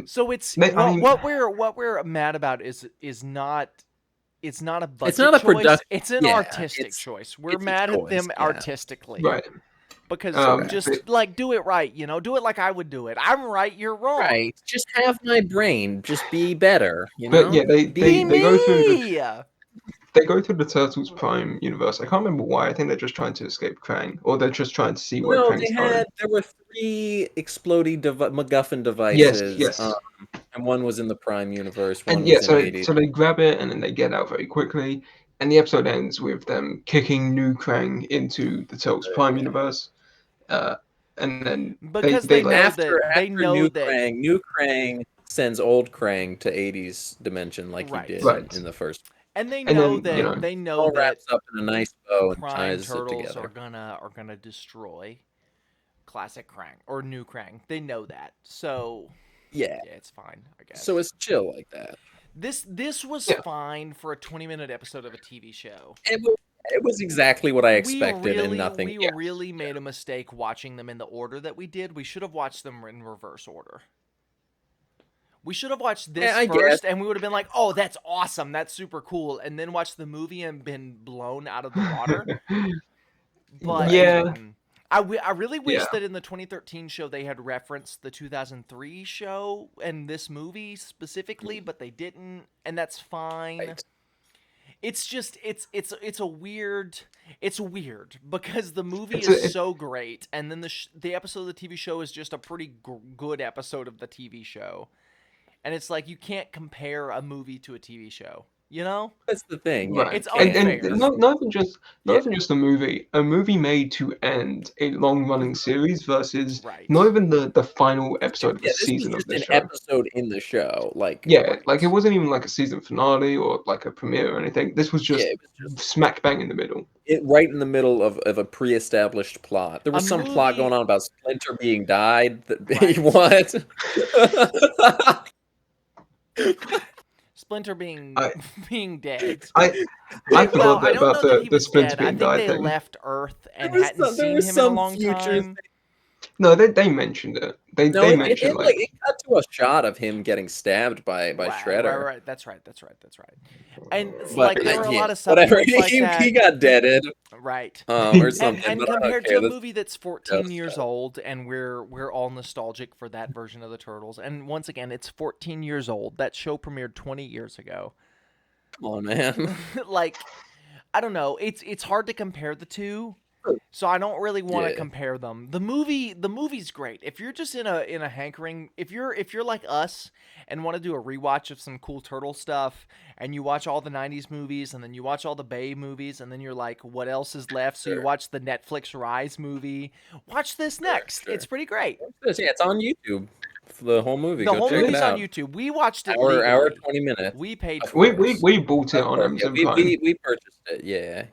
Speaker 3: so it's
Speaker 1: I mean-
Speaker 3: what we're mad about is not it's not a budget
Speaker 2: not a
Speaker 3: choice.
Speaker 2: product-
Speaker 3: It's an
Speaker 2: yeah,
Speaker 3: artistic
Speaker 2: it's-
Speaker 3: choice. We're
Speaker 2: it's a
Speaker 3: mad at
Speaker 2: choice,
Speaker 3: them
Speaker 2: yeah.
Speaker 3: artistically.
Speaker 1: Right.
Speaker 3: Because just
Speaker 1: but-
Speaker 3: like do it right, do it like I would do it. I'm right, you're wrong.
Speaker 2: Right. Just have my brain. Just be better. You
Speaker 1: But
Speaker 2: know.
Speaker 1: yeah, they
Speaker 3: Be
Speaker 1: go through
Speaker 3: me.
Speaker 1: they go through the Turtles Prime universe. I can't remember why. I think they're just trying to escape Krang, or they're just trying to see where
Speaker 2: No,
Speaker 1: Krang's going.
Speaker 2: there were 3 exploding MacGuffin devices.
Speaker 1: Yes.
Speaker 2: And one was in the Prime universe. One
Speaker 1: And
Speaker 2: was
Speaker 1: yeah,
Speaker 2: in
Speaker 1: so
Speaker 2: 80s.
Speaker 1: they grab it and then they get out very quickly. And the episode ends with them kicking new Krang into the Turtles Prime universe. And then
Speaker 3: Because
Speaker 1: they
Speaker 3: they know
Speaker 1: like,
Speaker 2: after
Speaker 3: they know
Speaker 2: new
Speaker 3: that-
Speaker 2: Krang, new Krang sends old Krang to 80s dimension like
Speaker 3: Right.
Speaker 2: he did
Speaker 1: Right.
Speaker 2: in the first.
Speaker 3: And they
Speaker 1: And
Speaker 3: know
Speaker 1: then,
Speaker 3: that
Speaker 1: you know,
Speaker 2: All
Speaker 3: that
Speaker 2: wraps up in a nice bow and
Speaker 3: Prime
Speaker 2: ties it
Speaker 3: Turtles
Speaker 2: together.
Speaker 3: are gonna destroy classic Krang or new Krang. They know that. So
Speaker 2: Yeah.
Speaker 3: yeah, it's fine, I guess.
Speaker 2: So it's chill like that.
Speaker 3: this was
Speaker 1: Yeah.
Speaker 3: fine for a 20-minute episode of a TV show.
Speaker 2: It was exactly what I expected,
Speaker 3: we
Speaker 2: and nothing.
Speaker 3: We really made a mistake watching them in the order that we did. We should have watched them in reverse order. We should have watched this
Speaker 2: I
Speaker 3: first,
Speaker 2: guess.
Speaker 3: and we would have been like, "Oh, that's awesome! That's super cool," and then watched the movie and been blown out of the water. But
Speaker 1: Yeah.
Speaker 3: I really wish
Speaker 1: Yeah.
Speaker 3: that in the 2013 show they had referenced the 2003 show and this movie specifically, but they didn't, and that's fine.
Speaker 2: Right.
Speaker 3: It's just it's weird because the movie
Speaker 1: It's
Speaker 3: is so great, and then the episode of the TV show is just a pretty good episode of the TV show, and it's like you can't compare a movie to a TV show. You know,
Speaker 2: That's the thing.
Speaker 1: Right.
Speaker 3: it's
Speaker 2: you can't.
Speaker 3: unfair.
Speaker 1: And not even just
Speaker 2: Yeah.
Speaker 1: a movie made to end a long running series versus
Speaker 3: Right.
Speaker 1: not even the final episode of a
Speaker 2: Yeah, this was
Speaker 1: season of
Speaker 2: just
Speaker 1: the
Speaker 2: an
Speaker 1: show.
Speaker 2: episode in the show. Like,
Speaker 1: Yeah,
Speaker 3: Right.
Speaker 1: like it wasn't even like a season finale or like a premiere or anything. This was
Speaker 2: yeah,
Speaker 1: just
Speaker 2: it was just
Speaker 1: smack bang in the middle.
Speaker 2: right in the middle of a pre-established plot. There was
Speaker 3: A
Speaker 2: some plot
Speaker 3: movie-
Speaker 2: going on about Splinter being died.
Speaker 3: Right.
Speaker 2: What?
Speaker 3: Splinter being
Speaker 1: I-
Speaker 3: being dead.
Speaker 1: I
Speaker 3: Well,
Speaker 1: forgot
Speaker 3: I don't
Speaker 1: about
Speaker 3: know that he
Speaker 1: the
Speaker 3: was
Speaker 1: Splinter
Speaker 3: dead. I
Speaker 1: being
Speaker 3: think
Speaker 1: died
Speaker 3: they
Speaker 1: thing.
Speaker 3: left Earth and
Speaker 2: There was
Speaker 3: hadn't
Speaker 2: some- there
Speaker 3: seen
Speaker 2: was
Speaker 3: him in a
Speaker 2: some
Speaker 3: long
Speaker 2: future
Speaker 3: time.
Speaker 1: No, they mentioned it. They
Speaker 2: No, it
Speaker 1: mentioned like
Speaker 2: it cut to a shot of him getting stabbed by Shredder.
Speaker 3: Right. That's right. And it's
Speaker 2: But
Speaker 3: like there were a
Speaker 2: yeah,
Speaker 3: lot of
Speaker 2: whatever.
Speaker 3: subplots like
Speaker 2: he,
Speaker 3: that.
Speaker 2: he got deaded
Speaker 3: Right.
Speaker 2: or something.
Speaker 3: And
Speaker 2: but
Speaker 3: compared
Speaker 2: okay,
Speaker 3: to a
Speaker 2: let's-
Speaker 3: movie that's 14
Speaker 2: that's
Speaker 3: years
Speaker 2: fine.
Speaker 3: old, and we're all nostalgic for that version of the Turtles. And once again, it's 14 years old. That show premiered 20 years ago.
Speaker 2: Come on, man.
Speaker 3: Like, I don't know. It's hard to compare the two, so I don't really want to
Speaker 2: Yeah.
Speaker 3: compare them. The movie's great. If you're just in a hankering, if you're like us and want to do a rewatch of some cool turtle stuff, and you watch all the 90s movies, and then you watch all the Bay movies, and then you're like, what else is left? So you
Speaker 2: Sure.
Speaker 3: watch the Netflix Rise movie. Watch this next.
Speaker 2: sure.
Speaker 3: It's pretty great.
Speaker 2: Yeah, it's on YouTube. For the whole movie.
Speaker 3: The
Speaker 2: Go
Speaker 3: whole
Speaker 2: check
Speaker 3: movie's
Speaker 2: it out.
Speaker 3: on YouTube. We watched it
Speaker 2: Hour
Speaker 3: legally.
Speaker 2: 20 minutes.
Speaker 3: We paid for it.
Speaker 1: we bought it on
Speaker 2: Yeah,
Speaker 1: Amazon Prime.
Speaker 2: we purchased it.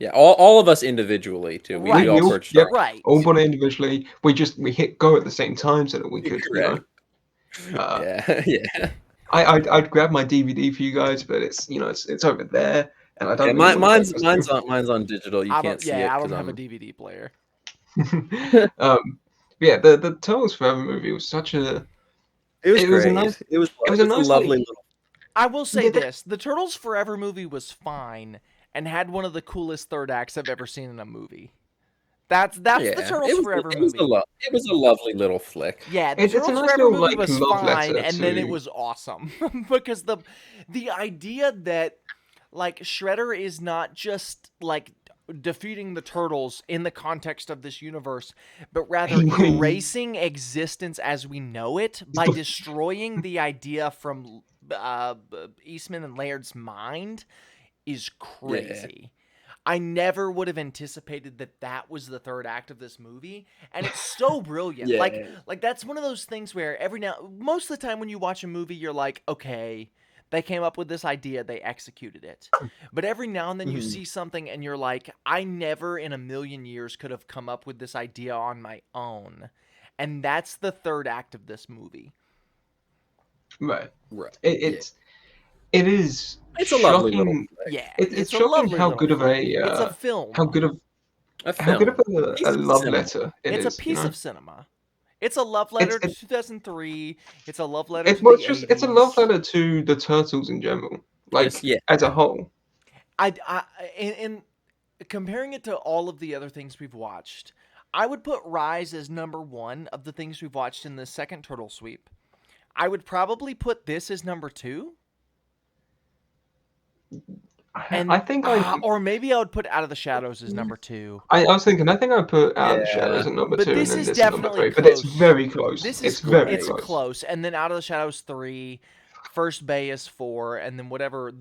Speaker 2: Yeah. All of us individually too. We
Speaker 3: Right.
Speaker 2: all
Speaker 1: We all-
Speaker 2: purchased
Speaker 1: yep.
Speaker 2: our
Speaker 3: Right.
Speaker 1: All bought it individually. We hit go at the same time so that we could,
Speaker 2: Correct. Yeah.
Speaker 1: I'd grab my DVD for you guys, but it's it's over there, and I don't.
Speaker 2: Yeah,
Speaker 1: really wanna
Speaker 2: mine's
Speaker 1: take this
Speaker 2: mine's on digital. You
Speaker 3: I
Speaker 2: can't
Speaker 3: don't,
Speaker 2: see it
Speaker 3: yeah, I don't
Speaker 2: because
Speaker 3: have a
Speaker 2: I'm
Speaker 3: DVD player.
Speaker 1: thing. Yeah, the Turtles Forever movie was such a.
Speaker 2: It was
Speaker 1: It was a
Speaker 2: great.
Speaker 1: nice-
Speaker 2: it was
Speaker 1: was a nice,
Speaker 2: lovely
Speaker 1: like-
Speaker 2: little.
Speaker 3: I will say
Speaker 1: Yeah, that-
Speaker 3: this: the Turtles Forever movie was fine and had one of the coolest third acts I've ever seen in a movie. That's
Speaker 2: Yeah,
Speaker 3: the Turtles
Speaker 2: it was,
Speaker 3: Forever
Speaker 2: it was
Speaker 3: movie.
Speaker 2: it was a lovely little flick.
Speaker 3: Yeah, the
Speaker 1: It's a
Speaker 3: Turtles
Speaker 1: nice
Speaker 3: Forever
Speaker 1: little,
Speaker 3: movie
Speaker 1: like,
Speaker 3: was
Speaker 1: love
Speaker 3: fine,
Speaker 1: letter
Speaker 3: and then it
Speaker 1: to-
Speaker 3: was awesome because the idea that like Shredder is not just like defeating the turtles in the context of this universe, but rather erasing existence as we know it by destroying the idea from Eastman and Laird's mind is crazy. I never would have anticipated that was the third act of this movie, and it's so brilliant.
Speaker 2: Yeah.
Speaker 3: Like that's one of those things where most of the time when you watch a movie, you're like, okay, they came up with this idea, they executed it. But every now and then you
Speaker 2: Mhm.
Speaker 3: see something and you're like, I never in a million years could have come up with this idea on my own. And that's the third act of this movie.
Speaker 1: Right.
Speaker 2: Right.
Speaker 1: It is.
Speaker 2: It's a lovely
Speaker 1: shocking-
Speaker 2: little flick.
Speaker 3: Yeah.
Speaker 1: It's
Speaker 3: a
Speaker 1: shocking
Speaker 3: lovely
Speaker 1: how
Speaker 3: little
Speaker 1: good of
Speaker 3: film.
Speaker 1: a
Speaker 3: It's a film.
Speaker 1: how good of
Speaker 2: A
Speaker 1: how good of
Speaker 2: film. Piece
Speaker 1: a
Speaker 2: of
Speaker 1: love
Speaker 2: cinema.
Speaker 1: letter it
Speaker 3: It's
Speaker 1: is.
Speaker 3: a piece
Speaker 1: you know?
Speaker 3: of cinema. It's a love letter to
Speaker 1: It's-
Speaker 3: 2003. It's a love letter
Speaker 1: It's
Speaker 3: to
Speaker 1: well,
Speaker 3: the
Speaker 1: it's just
Speaker 3: 80s.
Speaker 1: it's a love letter to the Turtles in general, like
Speaker 2: Yes, yeah.
Speaker 1: as a whole.
Speaker 3: In comparing it to all of the other things we've watched, I would put Rise as number one of the things we've watched in the second Turtle Sweep. I would probably put this as number two. And
Speaker 1: I think
Speaker 3: or maybe I would put Out of the Shadows as number two.
Speaker 1: I was thinking I think I put Out of the
Speaker 2: Yeah.
Speaker 1: Shadows at number
Speaker 3: But
Speaker 1: two,
Speaker 3: this
Speaker 1: and then
Speaker 3: is
Speaker 1: this at number
Speaker 3: definitely
Speaker 1: three. But it's
Speaker 3: close.
Speaker 1: very close.
Speaker 3: This
Speaker 1: it's
Speaker 3: is
Speaker 1: very
Speaker 3: it's
Speaker 1: close.
Speaker 3: close. And then Out of the Shadows 3, First Bay is 4, and then whatever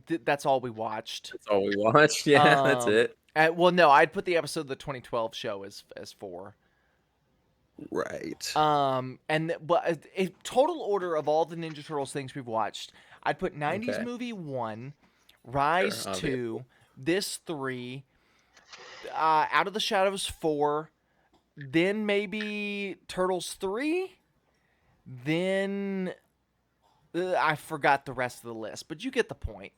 Speaker 3: that's all we watched.
Speaker 2: That's all we watched. Yeah, that's
Speaker 3: Um,
Speaker 2: it.
Speaker 3: Well, no, I'd put the episode of the 2012 show as 4.
Speaker 2: Right.
Speaker 3: But a total order of all the Ninja Turtles things we've watched, I'd put 90s
Speaker 2: Okay.
Speaker 3: movie 1, Rise
Speaker 2: Sure,
Speaker 3: 2, this 3, Out of the Shadows 4, then maybe Turtles 3, then I forgot the rest of the list, but you get the point.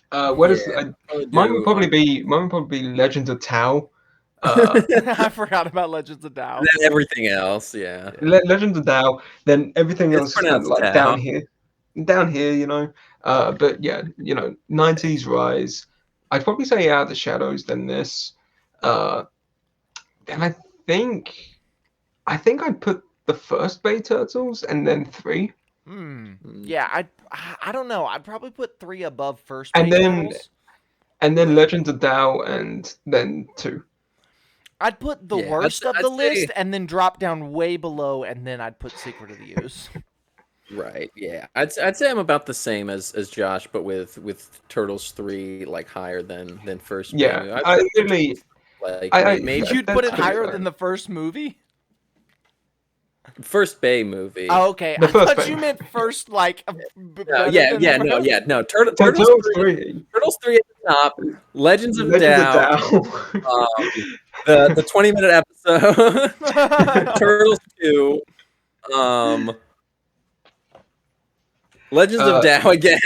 Speaker 1: What is mine would probably be Legends of Tao.
Speaker 3: I forgot about Legends of Tao.
Speaker 2: And then everything else, yeah.
Speaker 1: Legends of Tao. Then everything
Speaker 2: It's
Speaker 1: else is kind of
Speaker 2: pronounced
Speaker 1: like
Speaker 2: Tao.
Speaker 1: down here, you know. But yeah, 90s Rise. I'd probably say Out of the Shadows than this. And I think I'd put the first Bay Turtles and then 3.
Speaker 3: Yeah, I don't know. I'd probably put 3 above First
Speaker 1: And
Speaker 3: Bay
Speaker 1: then-
Speaker 3: Turtles.
Speaker 1: And then Legends of Tao and then 2.
Speaker 3: I'd put the
Speaker 2: Yeah,
Speaker 3: worst of
Speaker 2: I'd
Speaker 3: the
Speaker 2: say-
Speaker 3: list and then drop down way below, and then I'd put Secret of the Ooze.
Speaker 2: Right. Yeah. I'd say I'm about the same as Josh, but with Turtles 3 like higher than first.
Speaker 1: Yeah,
Speaker 2: movie.
Speaker 1: I literally,
Speaker 2: like
Speaker 1: I-
Speaker 2: maybe
Speaker 3: You'd
Speaker 1: that's
Speaker 3: put it
Speaker 1: pretty
Speaker 3: higher
Speaker 1: fair.
Speaker 3: than the first movie?
Speaker 2: first Bay movie.
Speaker 3: Oh, okay.
Speaker 1: The
Speaker 3: I
Speaker 1: first
Speaker 3: thought
Speaker 1: Bay.
Speaker 3: you meant first, like.
Speaker 2: No.
Speaker 1: Turtles 3,
Speaker 2: Turtles 3 at the top. Legends of
Speaker 1: Legends of
Speaker 2: Doubt.
Speaker 1: Tao.
Speaker 2: The 20-minute episode. Turtles 2. Legends of Tao again.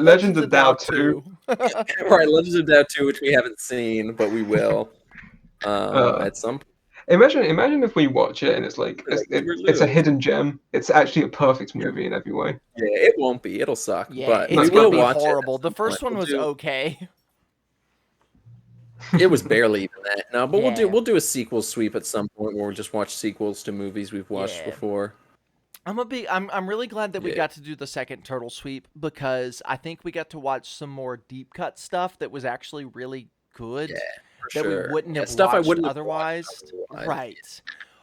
Speaker 1: Legends of Tao 2.
Speaker 2: Right, Legends of Tao 2, which we haven't seen, but we will at some point.
Speaker 1: Imagine if we watch it and it's like
Speaker 2: We're
Speaker 1: it's a
Speaker 2: Lou.
Speaker 1: hidden gem. It's actually a perfect movie in every way.
Speaker 2: Yeah, it won't be. It'll suck.
Speaker 3: Yeah,
Speaker 2: but
Speaker 3: it's
Speaker 2: we
Speaker 3: gonna
Speaker 2: will
Speaker 3: be
Speaker 2: watch
Speaker 3: horrible.
Speaker 2: it.
Speaker 3: The first one
Speaker 2: We'll
Speaker 3: was
Speaker 2: do-
Speaker 3: okay.
Speaker 2: It was barely even that. No, but
Speaker 3: Yeah.
Speaker 2: we'll do a sequel sweep at some point where we'll just watch sequels to movies we've watched
Speaker 3: Yeah.
Speaker 2: before.
Speaker 3: I'm really glad that we
Speaker 2: Yeah.
Speaker 3: got to do the second Turtle Sweep because I think we got to watch some more deep cut stuff that was actually really good.
Speaker 2: Yeah, for
Speaker 3: that
Speaker 2: sure.
Speaker 3: we wouldn't
Speaker 2: Yeah,
Speaker 3: have
Speaker 2: stuff I
Speaker 3: watched
Speaker 2: wouldn't have
Speaker 3: otherwise.
Speaker 2: watched otherwise.
Speaker 3: Right.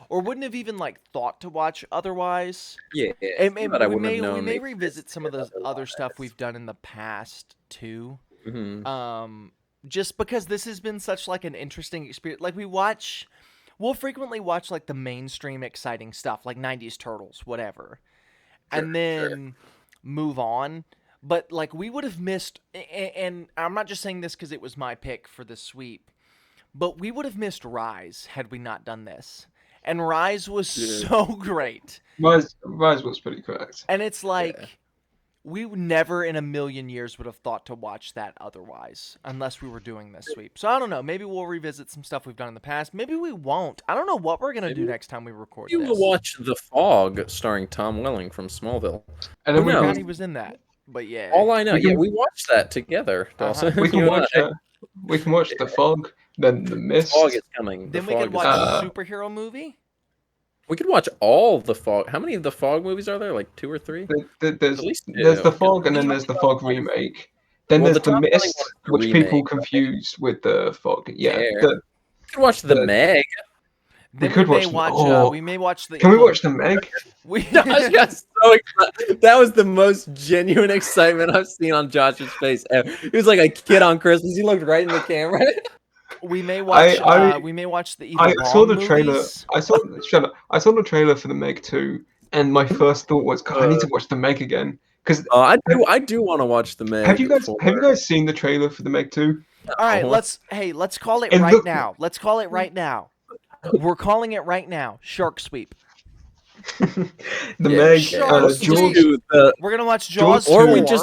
Speaker 3: Or wouldn't have even like thought to watch otherwise.
Speaker 2: Yeah,
Speaker 3: And
Speaker 2: but I
Speaker 3: we
Speaker 2: wouldn't have
Speaker 3: may
Speaker 2: known they
Speaker 3: revisit some of the
Speaker 2: existed
Speaker 3: other stuff
Speaker 2: otherwise.
Speaker 3: we've done in the past too.
Speaker 2: Mhm.
Speaker 3: Just because this has been such like an interesting experience. Like we'll frequently watch like the mainstream exciting stuff, like 90s Turtles, whatever. And then move on. But like we would have missed, and I'm not just saying this because it was my pick for the sweep, but we would have missed Rise had we not done this. And Rise was so great.
Speaker 1: Rise was pretty correct.
Speaker 3: And it's like we never in a million years would have thought to watch that otherwise, unless we were doing this sweep. So I don't know. Maybe we'll revisit some stuff we've done in the past. Maybe we won't. I don't know what we're gonna do next time we record
Speaker 2: You
Speaker 3: this.
Speaker 2: will watch The Fog, starring Tom Welling from Smallville.
Speaker 1: And then
Speaker 2: Who
Speaker 1: we
Speaker 2: knows?
Speaker 3: Forgot
Speaker 1: can,
Speaker 3: he was in that, but yeah.
Speaker 2: All I know,
Speaker 1: We can-
Speaker 2: we watched that together, Dawson.
Speaker 1: we can
Speaker 2: You and
Speaker 1: watch
Speaker 2: I.
Speaker 1: we can watch The Fog, then The Mist.
Speaker 2: Fog is coming.
Speaker 3: Then
Speaker 2: The
Speaker 3: we
Speaker 2: Fog
Speaker 3: could
Speaker 2: is
Speaker 3: watch
Speaker 2: coming.
Speaker 3: a superhero movie.
Speaker 2: We could watch all the Fog. How many of the Fog movies are there? Like 2 or 3?
Speaker 1: There's
Speaker 2: At least
Speaker 1: there's
Speaker 2: two.
Speaker 1: The Fog, and then
Speaker 2: Which
Speaker 1: there's
Speaker 2: one
Speaker 1: The
Speaker 2: do you
Speaker 1: Fog
Speaker 2: like?
Speaker 1: remake. Then
Speaker 2: Well,
Speaker 1: there's
Speaker 2: the
Speaker 1: The
Speaker 2: Tom Welling
Speaker 1: Mist,
Speaker 2: one is the
Speaker 1: which people
Speaker 2: remake, right?
Speaker 1: confuse with The Fog. Yeah.
Speaker 2: Fair.
Speaker 1: The-
Speaker 2: We could watch The Meg.
Speaker 3: Then
Speaker 1: could
Speaker 3: may
Speaker 1: watch
Speaker 3: watch.
Speaker 1: them. Oh.
Speaker 3: We may watch the.
Speaker 1: Can we watch The Meg?
Speaker 3: We
Speaker 2: Josh got so excited. That was the most genuine excitement I've seen on Josh's face ever. He was like a kid on Christmas. He looked right in the camera.
Speaker 3: We may watch.
Speaker 1: I-
Speaker 3: we may watch the.
Speaker 1: I
Speaker 3: Eva
Speaker 1: saw
Speaker 3: Wong
Speaker 1: the trailer.
Speaker 3: movies.
Speaker 1: I saw the trailer for The Meg 2, and my first thought was, God, I need to watch The Meg again. Because
Speaker 2: I do want to want to Meg.
Speaker 1: have you guys seen the trailer for The Meg 2?
Speaker 3: All right,
Speaker 2: Uh-huh.
Speaker 3: let's call it
Speaker 1: And
Speaker 3: right
Speaker 1: look-
Speaker 3: now. Let's call it right now. We're calling it right now. Shark Sweep.
Speaker 1: The
Speaker 2: Yeah,
Speaker 1: Meg,
Speaker 3: Shark
Speaker 2: Let's
Speaker 3: Sweep.
Speaker 2: just do the,
Speaker 3: We're gonna watch Jaws
Speaker 2: or
Speaker 3: 4.
Speaker 2: we do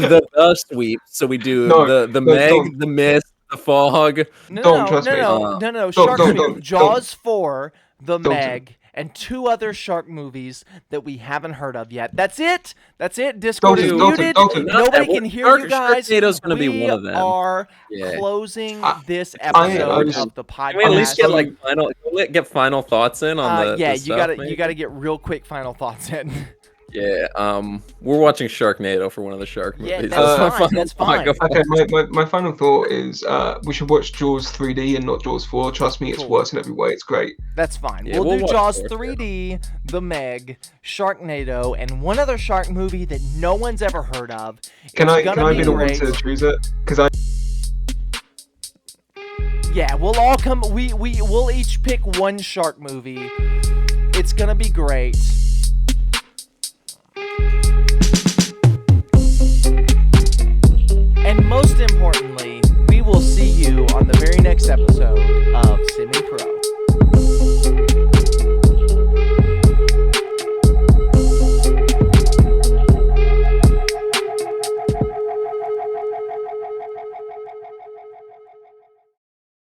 Speaker 2: the sweep. So we do
Speaker 1: No,
Speaker 2: the
Speaker 1: no,
Speaker 2: Meg,
Speaker 1: don't.
Speaker 2: the Mist, the Fog.
Speaker 3: No,
Speaker 1: Don't,
Speaker 3: no,
Speaker 1: trust
Speaker 3: no,
Speaker 1: me.
Speaker 3: no, no, no.
Speaker 1: Don't,
Speaker 3: Shark
Speaker 1: don't,
Speaker 3: Sweep.
Speaker 1: don't,
Speaker 3: Jaws 4, The
Speaker 1: Don't.
Speaker 3: Meg, and 2 other shark movies that we haven't heard of yet. That's it. That's it. Discord is
Speaker 1: Dalton,
Speaker 3: muted.
Speaker 1: Dalton.
Speaker 3: Nobody
Speaker 2: Not
Speaker 3: can
Speaker 2: that.
Speaker 3: hear you guys.
Speaker 2: Sharknado's gonna be
Speaker 3: We
Speaker 2: one of them.
Speaker 3: are
Speaker 2: Yeah.
Speaker 3: closing
Speaker 1: I-
Speaker 3: this
Speaker 1: I
Speaker 3: episode
Speaker 1: just-
Speaker 3: of the podcast.
Speaker 2: Can we at least get
Speaker 1: so-
Speaker 2: like final thoughts in on the
Speaker 3: yeah,
Speaker 2: the
Speaker 3: you
Speaker 2: stuff,
Speaker 3: gotta
Speaker 2: maybe?
Speaker 3: you gotta get real quick final thoughts in.
Speaker 2: Yeah, we're watching Sharknado for one of the shark
Speaker 3: Yeah,
Speaker 2: movies.
Speaker 3: that's
Speaker 2: my
Speaker 3: fine,
Speaker 2: final
Speaker 3: that's
Speaker 2: thought.
Speaker 3: fine.
Speaker 2: Go for
Speaker 1: Okay,
Speaker 2: it.
Speaker 1: my final thought is we should watch Jaws 3D and not Jaws 4. Trust me, it's
Speaker 3: Cool.
Speaker 1: worse in every way. It's great.
Speaker 3: That's fine.
Speaker 2: Yeah,
Speaker 3: we'll
Speaker 2: we'll
Speaker 3: do
Speaker 2: watch
Speaker 3: Jaws
Speaker 2: Jaws,
Speaker 3: 3D, The Meg, Sharknado, and one other shark movie that no one's ever heard of.
Speaker 1: Can
Speaker 3: It's
Speaker 1: I
Speaker 3: gonna
Speaker 1: be the one
Speaker 3: great.
Speaker 1: to choose it? Because I
Speaker 3: Yeah, we'll all come. We'll each pick one shark movie. It's gonna be great. And most importantly, we will see you on the very next episode of Semi